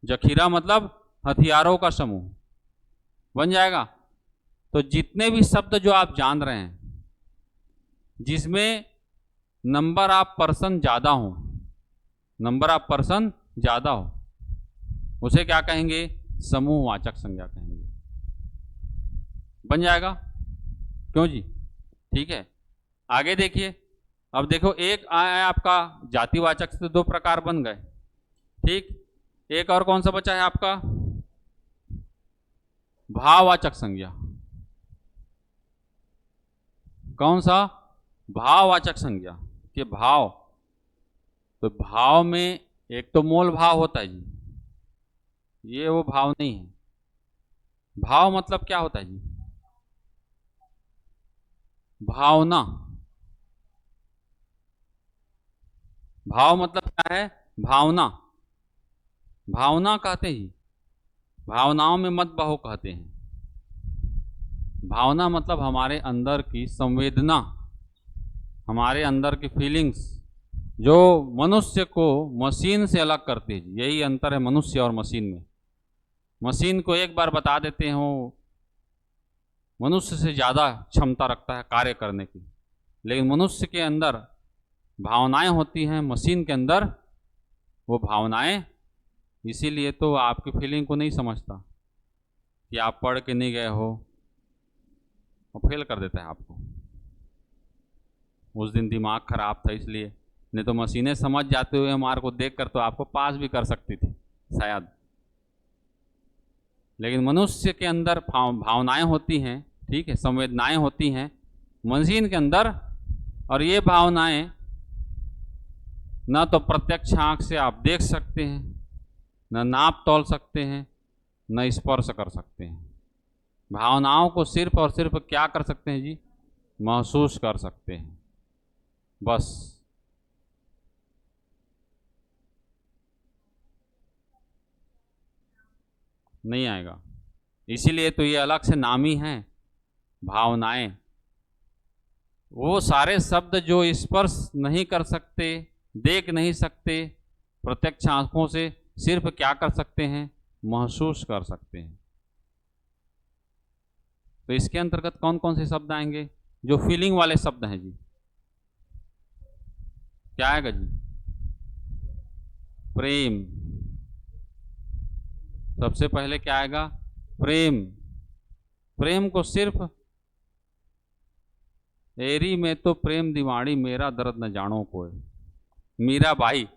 जखीरा मतलब हथियारों का समूह बन जाएगा। तो जितने भी शब्द जो आप जान रहे हैं जिसमें नंबर ऑफ पर्सन ज्यादा हो, नंबर ऑफ पर्सन ज्यादा हो, उसे क्या कहेंगे? समूहवाचक संज्ञा कहेंगे। बन जाएगा? क्यों जी? ठीक है, आगे देखिए। अब देखो, एक आया आपका जातिवाचक से दो प्रकार बन गए। ठीक, एक और कौन सा बचा है आपका? भाववाचक संज्ञा। कौन सा? भाववाचक संज्ञा। कि भाव, तो भाव में एक तो मोल भाव होता है जी, ये वो भाव नहीं है। भाव मतलब क्या होता है जी? भावना। भाव मतलब क्या है? भावना। भावना कहते हैं, भावनाओं में मत बहो कहते हैं। भावना मतलब हमारे अंदर की संवेदना, हमारे अंदर की फीलिंग्स, जो मनुष्य को मशीन से अलग करती है। यही अंतर है मनुष्य और मशीन में। मशीन को एक बार बता देते हो, मनुष्य से ज़्यादा क्षमता रखता है कार्य करने की, लेकिन मनुष्य के अंदर भावनाएं होती हैं, मशीन के अंदर वो भावनाएं। इसीलिए तो आपकी फीलिंग को नहीं समझता कि आप पढ़ के नहीं गए हो, और फेल कर देता है आपको। उस दिन दिमाग खराब था इसलिए, नहीं तो मशीनें समझ जाते हुए मार्क को देखकर तो आपको पास भी कर सकती थी शायद। लेकिन मनुष्य के अंदर भावनाएं होती हैं, ठीक है, संवेदनाएं होती हैं मशीन के अंदर। और ये भावनाएं न तो प्रत्यक्ष आंख से आप देख सकते हैं, न नाप तौल सकते हैं, न स्पर्श कर सकते हैं। भावनाओं को सिर्फ और सिर्फ क्या कर सकते हैं जी? महसूस कर सकते हैं, बस। नहीं आएगा। इसीलिए तो ये अलग से नाम ही हैं, भावनाएं। वो सारे शब्द जो स्पर्श नहीं कर सकते, देख नहीं सकते प्रत्यक्ष आंखों से, सिर्फ क्या कर सकते हैं? महसूस कर सकते हैं। तो इसके अंतर्गत कौन कौन से शब्द आएंगे? जो फीलिंग वाले शब्द हैं जी। क्या आएगा जी? प्रेम। सबसे पहले क्या आएगा? प्रेम। प्रेम को सिर्फ एरी में तो प्रेम दिवाड़ी, मेरा दर्द न जानो कोई। मीराबाई,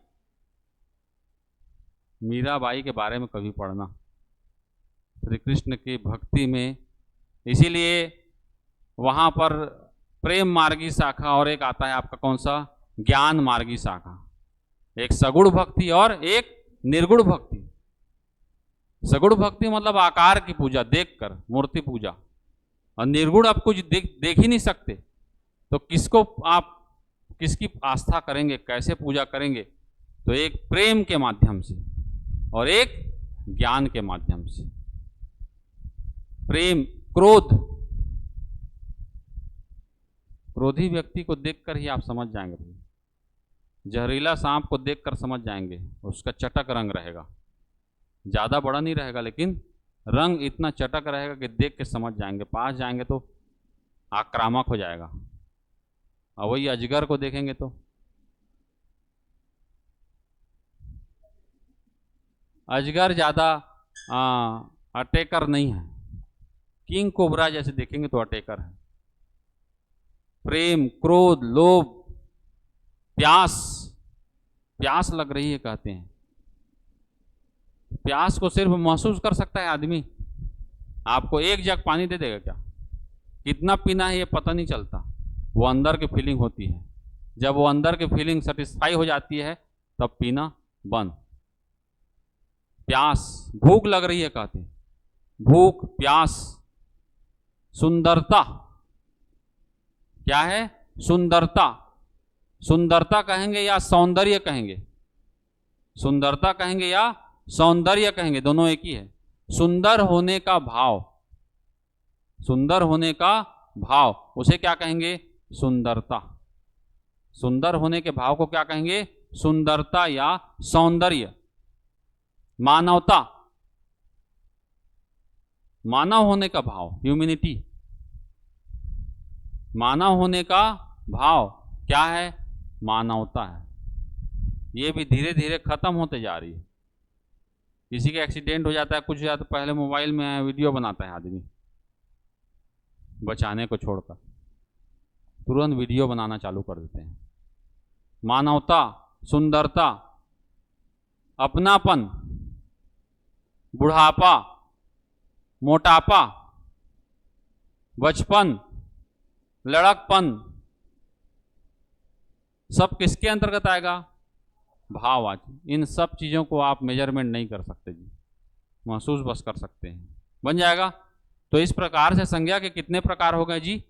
मीराबाई के बारे में कभी पढ़ना श्री कृष्ण की भक्ति में। इसीलिए वहाँ पर प्रेम मार्गी शाखा और एक आता है आपका कौन सा? ज्ञान मार्गी शाखा। एक सगुण भक्ति और एक निर्गुण भक्ति। सगुण भक्ति मतलब आकार की पूजा, देखकर मूर्ति पूजा, और निर्गुण आप कुछ देख ही नहीं सकते, तो किसको आप किसकी आस्था करेंगे, कैसे पूजा करेंगे? तो एक प्रेम के माध्यम से और एक ज्ञान के माध्यम से। प्रेम, क्रोध, क्रोधी व्यक्ति को देखकर ही आप समझ जाएंगे, जहरीला सांप को देखकर समझ जाएंगे, उसका चटक रंग रहेगा, ज़्यादा बड़ा नहीं रहेगा लेकिन रंग इतना चटक रहेगा कि देख के समझ जाएंगे, पास जाएंगे तो आक्रामक हो जाएगा। और वही अजगर को देखेंगे तो अजगर ज़्यादा अटैकर नहीं है, किंग कोबरा जैसे देखेंगे तो अटैकर है। प्रेम, क्रोध, लोभ, प्यास, प्यास लग रही है कहते हैं, प्यास को सिर्फ महसूस कर सकता है आदमी। आपको एक जग पानी दे देगा क्या, कितना पीना है ये पता नहीं चलता, वो अंदर की फीलिंग होती है। जब वो अंदर की फीलिंग सेटिस्फाई हो जाती है तब पीना बंद। प्यास, भूख लग रही है कहते हैं, भूख, प्यास, सुंदरता, क्या है, सुंदरता, सुंदरता कहेंगे या सौंदर्य कहेंगे, सुंदरता कहेंगे या सौंदर्य कहेंगे, दोनों एक ही है। सुंदर होने का भाव, सुंदर होने का भाव, उसे क्या कहेंगे, सुंदरता। सुंदर होने के भाव को क्या कहेंगे, सुंदरता या सौंदर्य। मानवता, मानव होने का भाव, ह्यूमैनिटी, मानव होने का भाव क्या है, मानवता है। ये भी धीरे धीरे खत्म होते जा रही है। किसी का एक्सीडेंट हो जाता है, कुछ हो जाता है, पहले मोबाइल में वीडियो बनाता है आदमी, बचाने को छोड़कर तुरंत वीडियो बनाना चालू कर देते हैं। मानवता, सुंदरता, अपनापन, बुढ़ापा, मोटापा, बचपन, लड़कपन, सब किसके अंतर्गत आएगा, भाववाची। इन सब चीज़ों को आप मेजरमेंट नहीं कर सकते जी, महसूस बस कर सकते हैं, बन जाएगा। तो इस प्रकार से संज्ञा के कितने प्रकार हो गए जी,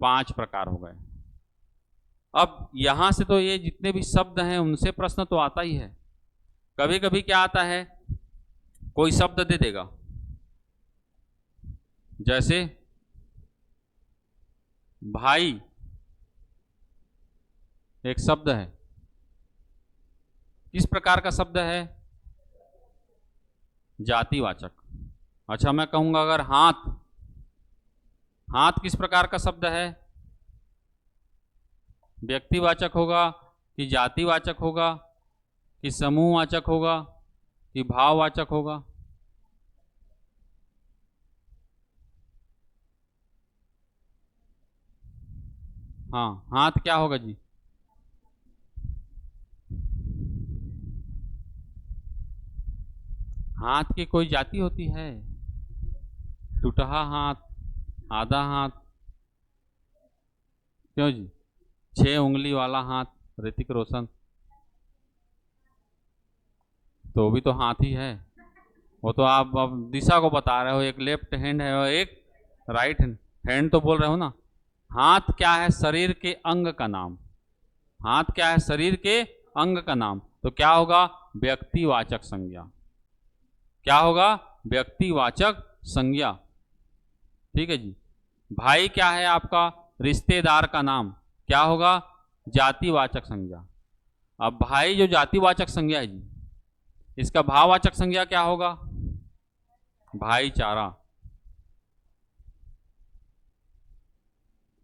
5 प्रकार हो गए। अब यहां से तो ये जितने भी शब्द हैं उनसे प्रश्न तो आता ही है। कभी कभी क्या आता है, कोई शब्द दे देगा, जैसे भाई एक शब्द है, किस प्रकार का शब्द है, जातिवाचक। अच्छा मैं कहूंगा अगर हाथ, हाथ किस प्रकार का शब्द है, व्यक्तिवाचक होगा कि जातिवाचक होगा कि समूहवाचक होगा कि भाववाचक होगा, हाँ हाथ क्या होगा जी, हाथ की कोई जाति होती है, टूटहा हाथ, आधा हाथ, क्यों जी, 6 उंगली वाला हाथ, ऋतिक रोशन, तो भी तो हाथ ही है। वो तो आप अब दिशा को बता रहे हो, एक लेफ्ट हैंड है और एक राइट हैंड तो बोल रहे हो ना। हाथ क्या है, शरीर के अंग का नाम, हाथ क्या है, शरीर के अंग का नाम, तो क्या होगा, व्यक्तिवाचक संज्ञा। क्या होगा, व्यक्तिवाचक संज्ञा, ठीक है जी। भाई क्या है आपका, रिश्तेदार का नाम, क्या होगा, जातिवाचक संज्ञा। अब भाई जो जातिवाचक संज्ञा है जी, इसका भाववाचक संज्ञा क्या होगा, भाईचारा।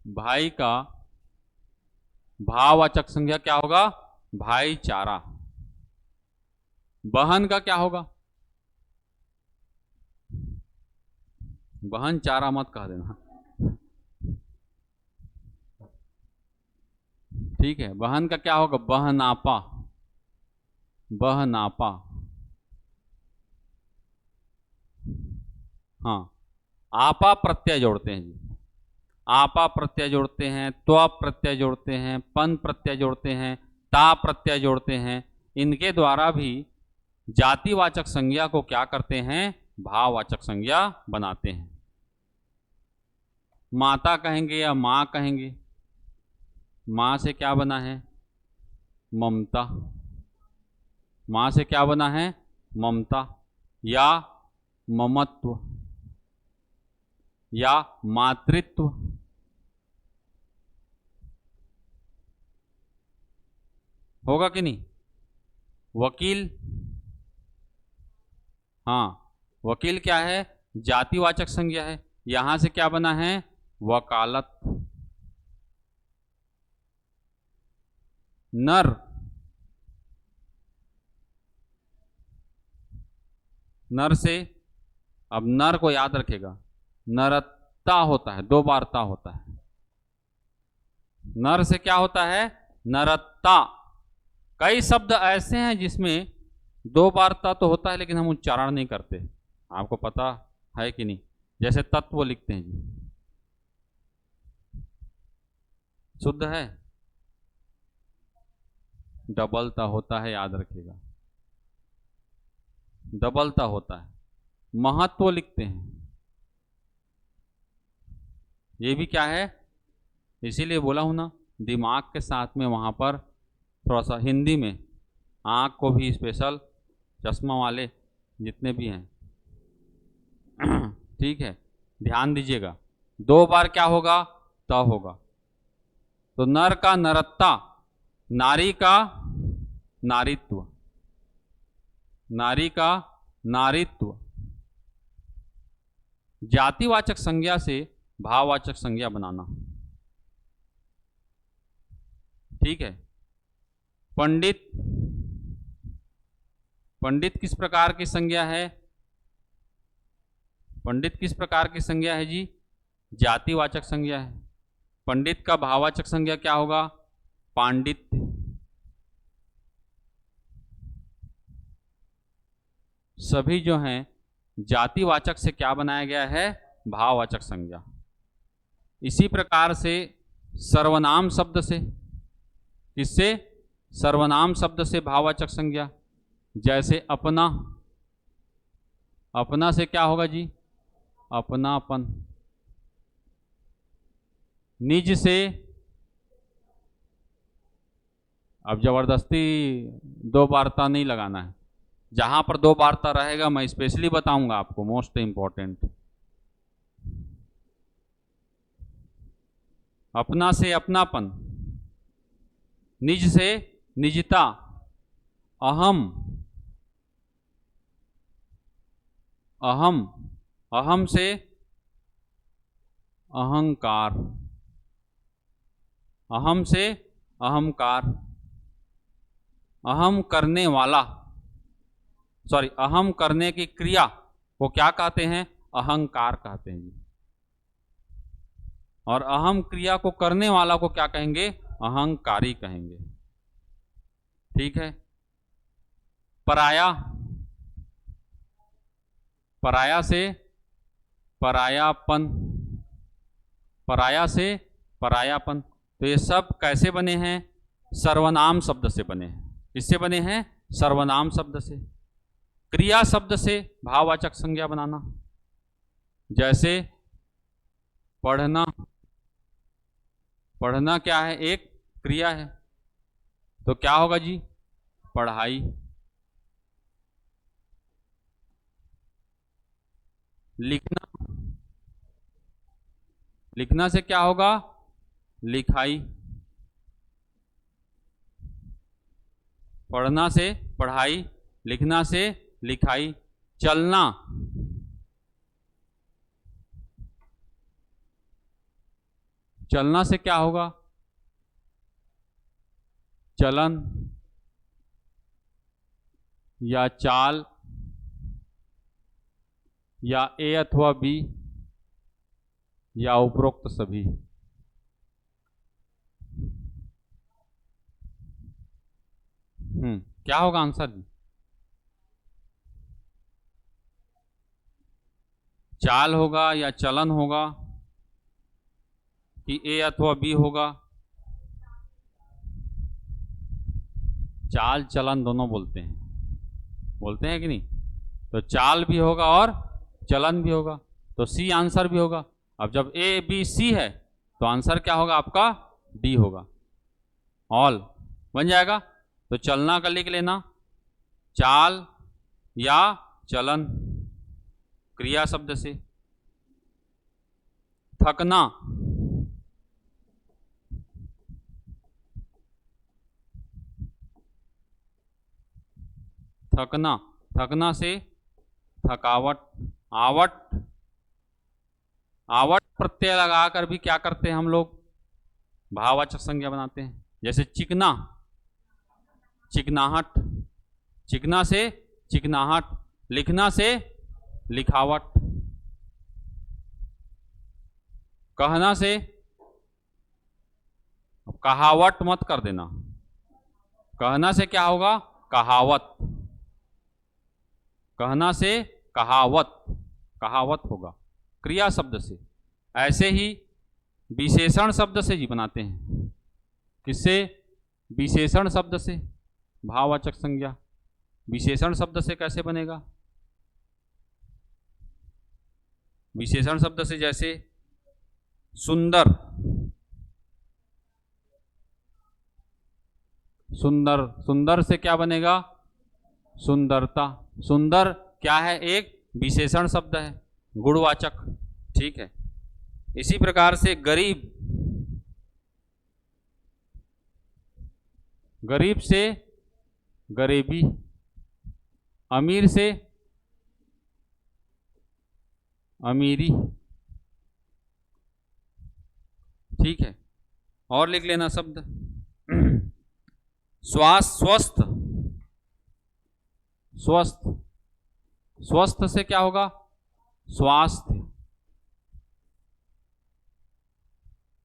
भाई का भाववाचक संज्ञा क्या होगा, भाईचारा। बहन का क्या होगा, बहन चारा मत कह देना, ठीक है। बहन का क्या होगा, बहनापा, बहनापा, हाँ। आपा प्रत्यय जोड़ते हैं जी, आपा प्रत्यय जोड़ते हैं, त्व प्रत्यय जोड़ते हैं, पन प्रत्यय जोड़ते हैं, ता प्रत्यय जोड़ते हैं। इनके द्वारा भी जातिवाचक संज्ञा को क्या करते हैं, भाववाचक संज्ञा बनाते हैं। माता कहेंगे या माँ कहेंगे, माँ से क्या बना है, ममता, माँ से क्या बना है? ममता या ममत्व या मातृत्व। होगा कि नहीं? वकील, हाँ, वकील क्या है? जातिवाचक संज्ञा है। यहां से क्या बना है? वकालत। नर, नर से, अब नर को याद रखेगा, नरता होता है, दो बार ता होता है। नर से क्या होता है? नरता। कई शब्द ऐसे हैं जिसमें दो बार ता तो होता है लेकिन हम उच्चारण नहीं करते, आपको पता है कि नहीं? जैसे तत्व लिखते हैं जी, शुद्ध है, डबलता होता है, याद रखिएगा, डबलता होता है। महत्व लिखते हैं, ये भी क्या है? इसीलिए बोला हूं ना, दिमाग के साथ में वहां पर थोड़ा सा हिंदी में, आँख को भी स्पेशल, चश्मा वाले जितने भी हैं ठीक है, ध्यान दीजिएगा। दो बार क्या होगा? त होगा। तो नर का नरत्ता, नारी का नारीत्व, नारी का नारीत्व। जातिवाचक संज्ञा से भाववाचक संज्ञा बनाना, ठीक है। पंडित, पंडित किस प्रकार की संज्ञा है? पंडित किस प्रकार की संज्ञा है जी? जातिवाचक संज्ञा है। पंडित का भाववाचक संज्ञा क्या होगा? पांडित्य। सभी जो हैं जातिवाचक से क्या बनाया गया है? भाववाचक संज्ञा। इसी प्रकार से सर्वनाम शब्द से, किससे? सर्वनाम शब्द से भाववाचक संज्ञा। जैसे अपना, अपना से क्या होगा जी? अपनापन। निज से, अब जबरदस्ती दो बारता नहीं लगाना है, जहां पर दो बारता रहेगा मैं स्पेशली बताऊंगा आपको, मोस्ट इंपॉर्टेंट। अपना से अपनापन, निज से निजता, अहम, अहम, अहम से अहंकार, अहम से अहंकार, अहम करने वाला, सॉरी, अहम करने की क्रिया को क्या कहते हैं? अहंकार कहते हैं जी। और अहम क्रिया को करने वाला को क्या कहेंगे? अहंकारी कहेंगे, ठीक है। पराया, पराया से परायापन, पराया से परायापन। तो ये सब कैसे बने हैं? सर्वनाम शब्द से बने हैं। किससे बने हैं? सर्वनाम शब्द से। क्रिया शब्द से भाववाचक संज्ञा बनाना, जैसे पढ़ना, पढ़ना क्या है? एक क्रिया है, तो क्या होगा जी? पढ़ाई। लिखना, लिखना से क्या होगा? लिखाई। पढ़ना से पढ़ाई, लिखना से लिखाई। चलना, चलना से क्या होगा? चलन या चाल या ए अथवा बी या उपरोक्त सभी। क्या होगा आंसर जी? चाल होगा या चलन होगा कि ए अथवा बी होगा? चाल चलन दोनों बोलते हैं, बोलते हैं कि नहीं? तो चाल भी होगा और चलन भी होगा, तो सी आंसर भी होगा। अब जब ए बी सी है तो आंसर क्या होगा आपका? डी होगा, ऑल बन जाएगा। तो चलना का लिख लेना, चाल या चलन, क्रिया शब्द से। थकना, थकना, थकना से थकावट। आवट, आवट प्रत्यय लगाकर भी क्या करते हैं हम लोग, भाववाचक संज्ञा बनाते हैं। जैसे चिकना, चिकनाहट, चिकना से चिकनाहट, लिखना से लिखावट, कहना से, कहावट मत कर देना, कहना से क्या होगा, कहावत, कहना से कहावत, कहावत होगा क्रिया शब्द से। ऐसे ही विशेषण शब्द से जी बनाते हैं। किससे, विशेषण शब्द से भाववाचक संज्ञा। विशेषण शब्द से कैसे बनेगा, विशेषण शब्द से जैसे सुंदर, सुंदर, सुंदर से क्या बनेगा, सुंदरता। सुंदर क्या है, एक विशेषण शब्द है, गुणवाचक। ठीक है। इसी प्रकार से गरीब, गरीब से गरीबी, अमीर से अमीरी। ठीक है। और लिख लेना शब्द स्वस्थ, स्वस्थ, स्वस्थ से क्या होगा, स्वास्थ्य।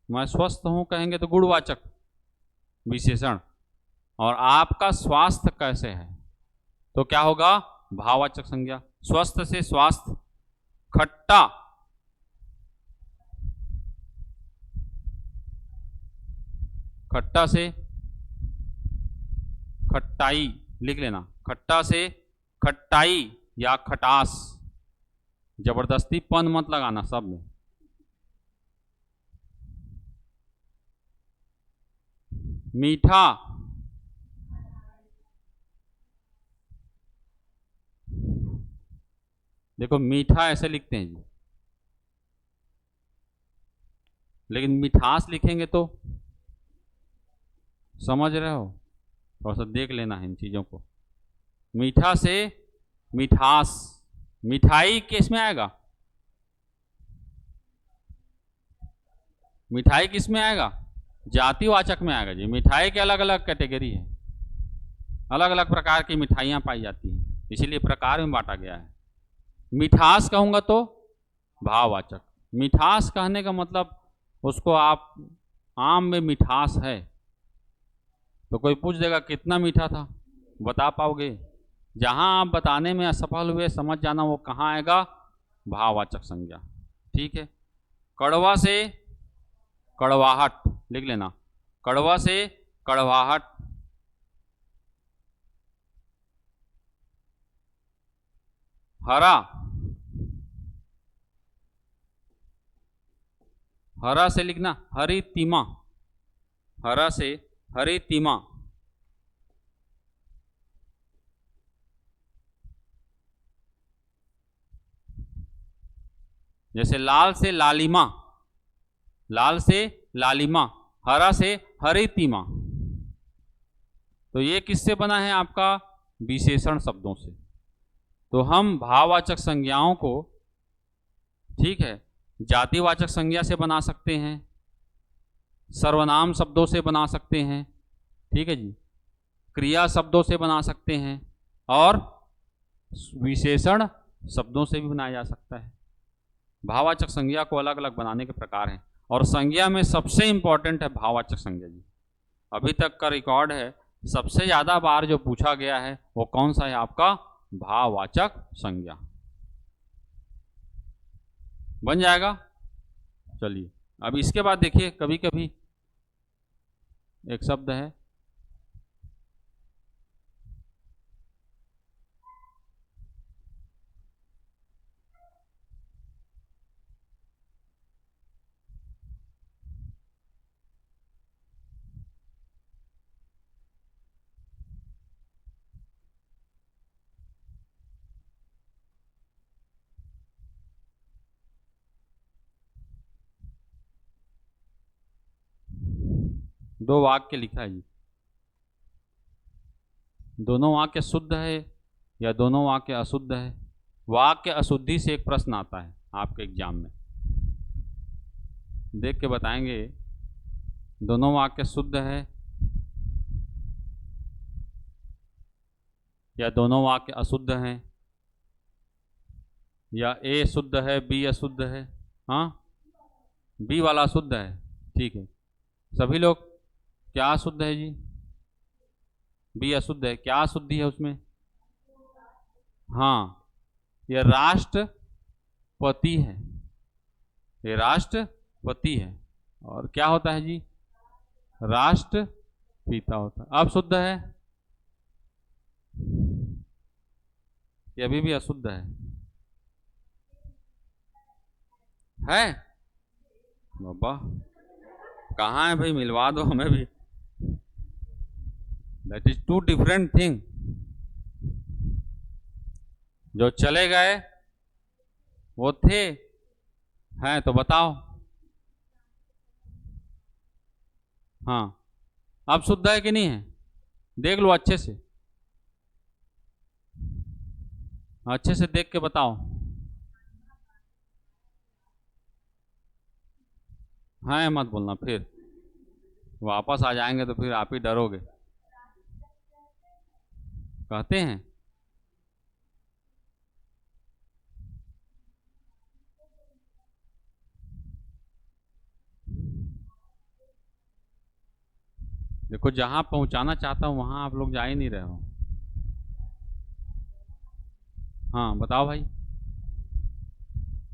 मैं स्वस्थ हूं कहेंगे तो गुणवाचक विशेषण, और आपका स्वास्थ्य कैसे है तो क्या होगा, भाववाचक संज्ञा। स्वस्थ से स्वास्थ्य। खट्टा, खट्टा से खट्टाई, लिख लेना। खट्टा से खट्टाई या खटास, जबरदस्ती पन मत लगाना सब में। मीठा, देखो मीठा ऐसे लिखते हैं जी, लेकिन मिठास लिखेंगे तो, समझ रहे हो, थोड़ा सा देख लेना है इन चीजों को। मीठा से मिठास। मिठाई किस में आएगा, मिठाई किस में आएगा, जातिवाचक में आएगा जी। मिठाई के अलग अलग कैटेगरी है, अलग अलग प्रकार की मिठाइयाँ पाई जाती हैं, इसीलिए प्रकार में बांटा गया है। मिठास कहूँगा तो भाववाचक। मिठास कहने का मतलब उसको आप, आम में मिठास है तो कोई पूछ देगा कितना मीठा था, बता पाओगे, जहाँ आप बताने में असफल हुए समझ जाना वो कहाँ आएगा, भाववाचक संज्ञा। ठीक है। कड़वा से कड़वाहट, लिख लेना। कड़वा से कड़वाहट। हरा, हरा से लिखना हरी तीमा, हरा से हरी तीमा। जैसे लाल से लालिमा, लाल से लालिमा, हरा से हरी तीमा। तो ये किससे बना है आपका, विशेषण शब्दों से। तो हम भाववाचक संज्ञाओं को, ठीक है, जातिवाचक संज्ञा से बना सकते हैं, सर्वनाम शब्दों से बना सकते हैं, ठीक है जी, क्रिया शब्दों से बना सकते हैं, और विशेषण शब्दों से भी बनाया जा सकता है। भाववाचक संज्ञा को अलग अलग बनाने के प्रकार हैं, और संज्ञा में सबसे इंपॉर्टेंट है भाववाचक संज्ञा जी। अभी तक का रिकॉर्ड है, सबसे ज्यादा बार जो पूछा गया है वो कौन सा है आपका, भाववाचक संज्ञा। बन जाएगा। चलिए अब इसके बाद देखिए, कभी कभी एक शब्द है दो वाक्य लिखा है जी, दोनों वाक्य शुद्ध है या दोनों वाक्य अशुद्ध है। वाक्य अशुद्धि से एक प्रश्न आता है आपके एग्जाम में, देख के बताएंगे दोनों वाक्य शुद्ध है या दोनों वाक्य अशुद्ध हैं, या ए शुद्ध है बी अशुद्ध है। हाँ, बी वाला शुद्ध है, ठीक है। सभी लोग, क्या अशुद्ध है जी? बी अशुद्ध है। क्या अशुद्धि है उसमें? हाँ, यह राष्ट्रपति है, ये राष्ट्रपति है। और क्या होता है जी? राष्ट्रपिता होता है। अब शुद्ध है, ये अभी भी अशुद्ध है बाबा? कहाँ है भाई, मिलवा दो हमें भी। That is two different thing. जो चले गए वो थे, हैं तो बताओ। हाँ, अब शुद्ध है कि नहीं है? देख लो अच्छे से, अच्छे से देख के बताओ। हाँ मत बोलना, फिर वापस आ जाएंगे तो फिर आप ही डरोगे। कहते हैं देखो, जहां पहुंचाना चाहता हूं वहां आप लोग जा ही नहीं रहे हो। हाँ बताओ भाई।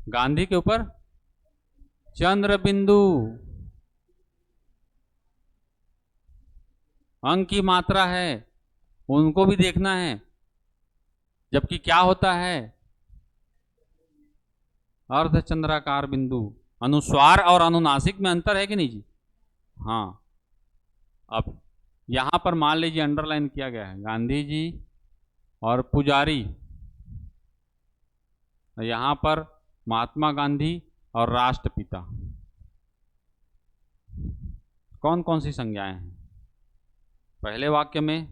गांधी के ऊपर चंद्र बिंदु, अंक की मात्रा है, उनको भी देखना है। जबकि क्या होता है? अर्धचंद्राकार बिंदु। अनुस्वार और अनुनासिक में अंतर है कि नहीं जी? हाँ। अब यहां पर मान लीजिए अंडरलाइन किया गया है गांधी जी और पुजारी, यहां पर महात्मा गांधी और राष्ट्रपिता। कौन कौन सी संज्ञाएं हैं? पहले वाक्य में,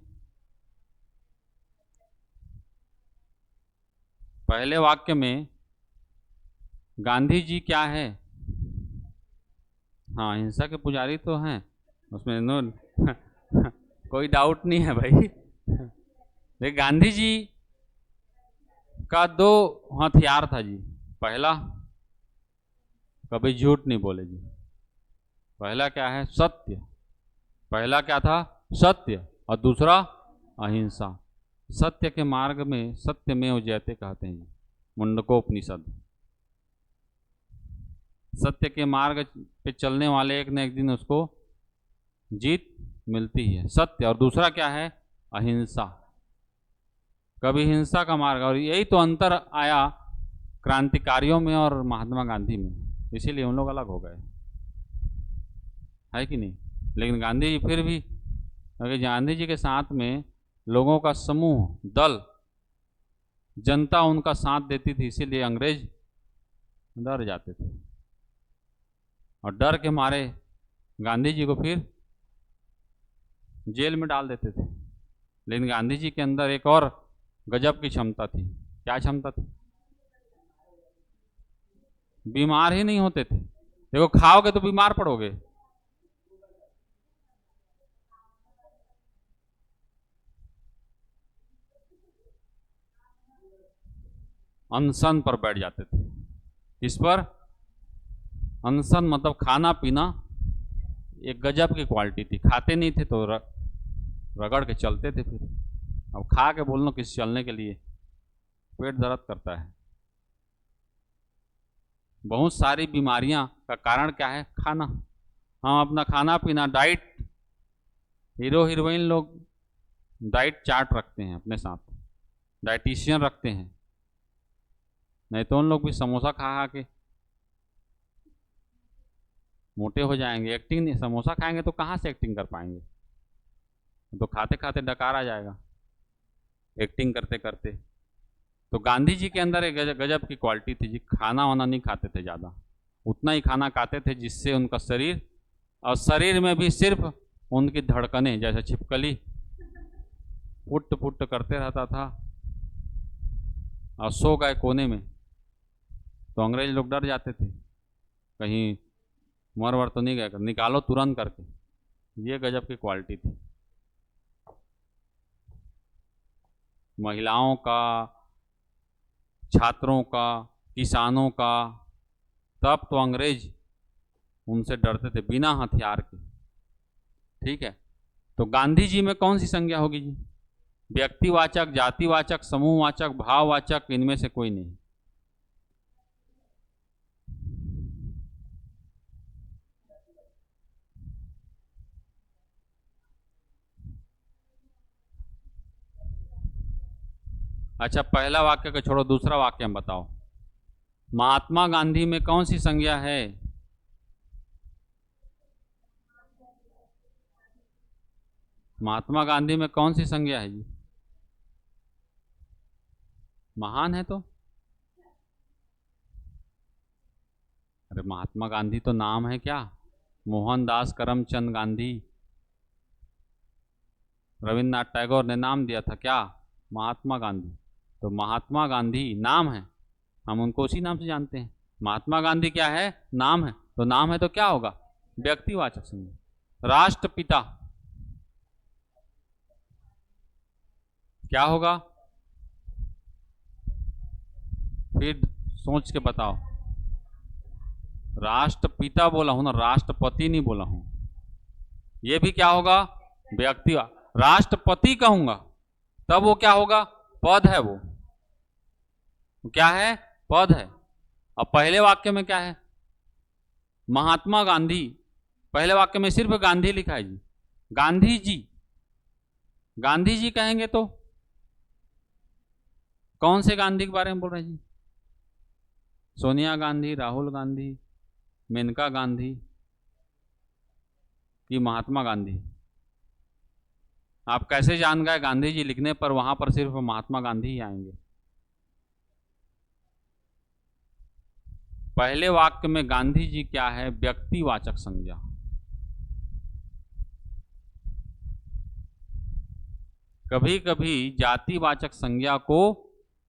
पहले वाक्य में गांधी जी क्या है? हाँ, हिंसा के पुजारी तो हैं, उसमें नो कोई डाउट नहीं है भाई। देखिए, गांधी जी का दो हथियार था जी। पहला, कभी झूठ नहीं बोले जी। पहला क्या है? सत्य। पहला क्या था? सत्य। और दूसरा अहिंसा। सत्य के मार्ग में सत्यमेव जयते कहते हैं जी, मुंडकोपनिषद। सत्य के मार्ग पे चलने वाले एक न एक दिन उसको जीत मिलती है, सत्य। और दूसरा क्या है? अहिंसा। कभी हिंसा का मार्ग। और यही तो अंतर आया क्रांतिकारियों में और महात्मा गांधी में, इसीलिए उन लोग अलग हो गए, है कि नहीं? लेकिन गांधी जी फिर भी, अगर गांधी जी के साथ में लोगों का समूह, दल, जनता उनका साथ देती थी, इसीलिए अंग्रेज डर जाते थे। और डर के मारे गांधी जी को फिर जेल में डाल देते थे। लेकिन गांधी जी के अंदर एक और गजब की क्षमता थी। क्या क्षमता थी? बीमार ही नहीं होते थे। देखो, खाओगे तो बीमार पड़ोगे। अनशन पर बैठ जाते थे। इस पर अनशन मतलब खाना पीना एक गजब की क्वालिटी थी। खाते नहीं थे तो रगड़ के चलते थे। फिर अब खा के बोलना किस चलने के लिए, पेट दर्द करता है। बहुत सारी बीमारियां का कारण क्या है? खाना। हम अपना खाना पीना, डाइट, हीरो हीरोइन लोग डाइट चार्ट रखते हैं अपने साथ, डाइटिशियन रखते हैं, नहीं तो उन लोग भी समोसा खा खा के मोटे हो जाएंगे। एक्टिंग नहीं, समोसा खाएंगे तो कहाँ से एक्टिंग कर पाएंगे? तो खाते खाते डकार आ जाएगा एक्टिंग करते करते। तो गांधी जी के अंदर एक गजब की क्वालिटी थी जी, खाना वाना नहीं खाते थे ज़्यादा, उतना ही खाना खाते थे जिससे उनका शरीर, और शरीर में भी सिर्फ उनकी धड़कनें जैसे छिपकली फुट फुट करते रहता था और सो गए कोने में, तो अंग्रेज लोग डर जाते थे कहीं मर वर तो नहीं गए, निकालो तुरंत करके। ये गजब की क्वालिटी थी। महिलाओं का, छात्रों का, किसानों का, तब तो अंग्रेज उनसे डरते थे बिना हथियार के। ठीक है, तो गांधी जी में कौन सी संज्ञा होगी जी? व्यक्तिवाचक, जातिवाचक, समूहवाचक, भाववाचक, इनमें से कोई नहीं। अच्छा, पहला वाक्य को छोड़ो, दूसरा वाक्य हम बताओ। महात्मा गांधी में कौन सी संज्ञा है? महात्मा गांधी में कौन सी संज्ञा है जी? महान है तो? अरे महात्मा गांधी तो नाम है क्या? मोहनदास करमचंद गांधी, रविन्द्रनाथ टैगोर ने नाम दिया था क्या? महात्मा गांधी। तो महात्मा गांधी नाम है, हम उनको उसी नाम से जानते हैं। महात्मा गांधी क्या है? नाम है। तो नाम है तो क्या होगा? व्यक्तिवाचक संज्ञा। राष्ट्रपिता क्या होगा? फिर सोच के बताओ। राष्ट्रपिता बोला हूं ना, राष्ट्रपति नहीं बोला हूं। ये भी क्या होगा? व्यक्ति। राष्ट्रपति कहूंगा तब वो क्या होगा? पद है वो क्या है? पद है। अब पहले वाक्य में क्या है? महात्मा गांधी। पहले वाक्य में सिर्फ गांधी लिखा है जी। गांधी जी, गांधी जी कहेंगे तो कौन से गांधी के बारे में बोल रहे हैं जी? सोनिया गांधी, राहुल गांधी, मेनका गांधी कि महात्मा गांधी? आप कैसे जान गए गांधी जी लिखने पर वहां पर सिर्फ महात्मा गांधी ही आएंगे? पहले वाक्य में गांधी जी क्या है? व्यक्तिवाचक संज्ञा। कभी कभी जातिवाचक संज्ञा को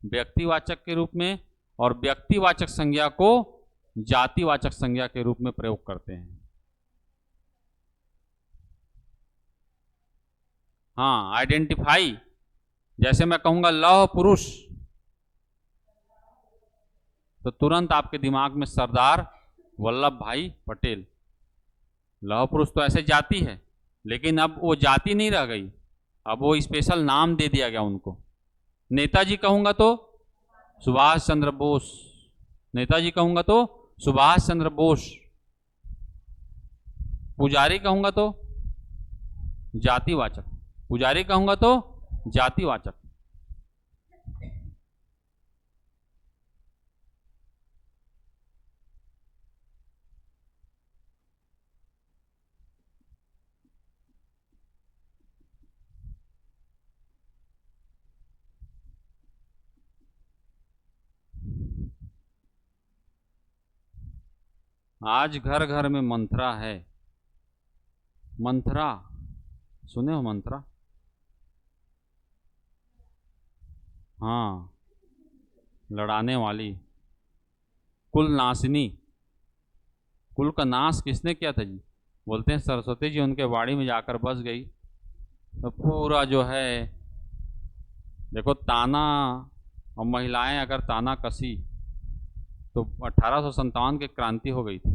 व्यक्तिवाचक के रूप में और व्यक्तिवाचक संज्ञा को जातिवाचक संज्ञा के रूप में प्रयोग करते हैं। हाँ, आइडेंटिफाई। जैसे मैं कहूंगा लौह पुरुष, तो तुरंत आपके दिमाग में सरदार वल्लभ भाई पटेल। लौह पुरुष तो ऐसे जाति है, लेकिन अब वो जाति नहीं रह गई, अब वो स्पेशल नाम दे दिया गया उनको। नेताजी कहूंगा तो सुभाष चंद्र बोस, नेताजी कहूंगा तो सुभाष चंद्र बोस। पुजारी कहूंगा तो जातिवाचक, पुजारी कहूंगा तो जातिवाचक। आज घर घर में मंत्रा है। मंत्रा सुने हो? मंत्रा, हाँ, लड़ाने वाली, कुल नाशिनी। कुल का नाश किसने किया था जी? बोलते हैं सरस्वती जी उनके बाड़ी में जाकर बस गई, तो पूरा जो है, देखो ताना, और महिलाएं अगर ताना कसी तो 1857 की क्रांति हो गई थी।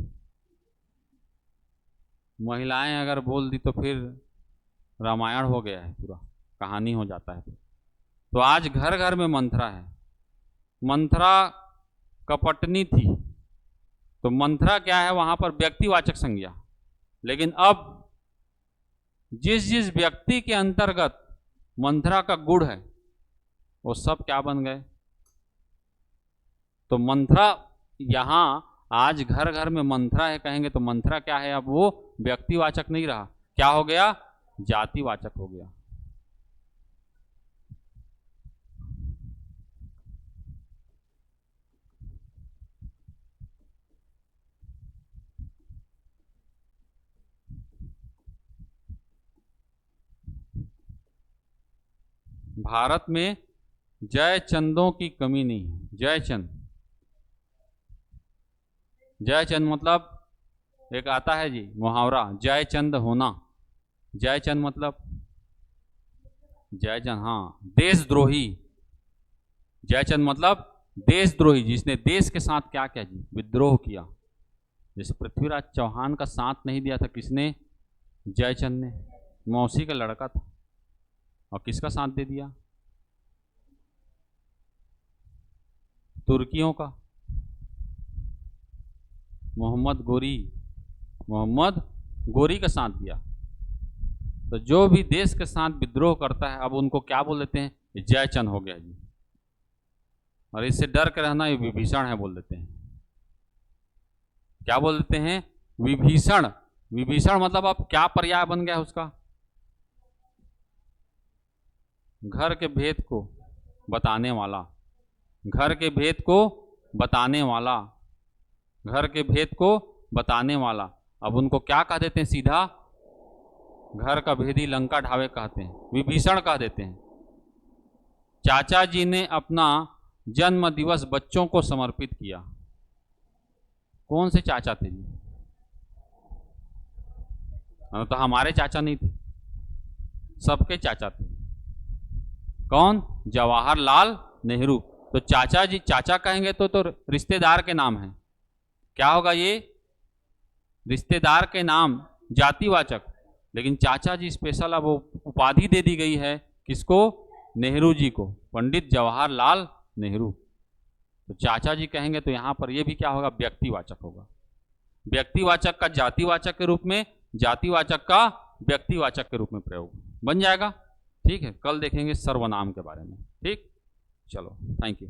महिलाएं अगर बोल दी तो फिर रामायण हो गया है, पूरा कहानी हो जाता है। तो आज घर घर में मंथरा है। मंथरा कपटनी थी, तो मंथरा क्या है? वहां पर व्यक्तिवाचक संज्ञा। लेकिन अब जिस जिस व्यक्ति के अंतर्गत मंथरा का गुण है वो सब क्या बन गए? तो मंथरा यहां आज घर घर में मंथरा है कहेंगे तो मंथरा क्या है? अब वो व्यक्तिवाचक नहीं रहा, क्या हो गया? जातिवाचक हो गया। भारत में जयचंदों की कमी नहीं है। जयचंद, जयचंद मतलब एक आता है जी मुहावरा, जयचंद होना। जयचंद मतलब जयचंद, हाँ, देशद्रोही। जयचंद मतलब देशद्रोही, जिसने देश के साथ क्या किया जी, विद्रोह किया। जैसे पृथ्वीराज चौहान का साथ नहीं दिया था किसने, जयचंद ने। मौसी का लड़का था और किसका साथ दे दिया, तुर्कियों का, मोहम्मद गोरी का साथ दिया। तो जो भी देश के साथ विद्रोह करता है अब उनको क्या बोल देते हैं, जयचंद हो गया जी। और इससे डर के रहना, ये विभीषण है बोल देते हैं। क्या बोल देते हैं, विभीषण। विभीषण मतलब अब क्या पर्याय बन गया उसका, घर के भेद को बताने वाला। घर के भेद को बताने वाला, घर के भेद को बताने वाला। अब उनको क्या कह देते हैं, सीधा घर का भेदी लंका ढावे कहते हैं, विभीषण कह देते हैं। चाचा जी ने अपना जन्म दिवस बच्चों को समर्पित किया। कौन से चाचा थे जी, तो हमारे चाचा नहीं थे, सबके चाचा थे। कौन, जवाहरलाल नेहरू। तो चाचा जी, चाचा कहेंगे तो रिश्तेदार के नाम है, क्या होगा ये, रिश्तेदार के नाम, जातिवाचक। लेकिन चाचा जी स्पेशल अब उपाधि दे दी गई है किसको, नेहरू जी को, पंडित जवाहरलाल नेहरू। तो चाचा जी कहेंगे तो यहाँ पर ये भी क्या होगा, व्यक्तिवाचक होगा। व्यक्तिवाचक का जातिवाचक के रूप में, जातिवाचक का व्यक्तिवाचक के रूप में प्रयोग बन जाएगा। ठीक है, कल देखेंगे सर्वनाम के बारे में। ठीक, चलो, थैंक यू।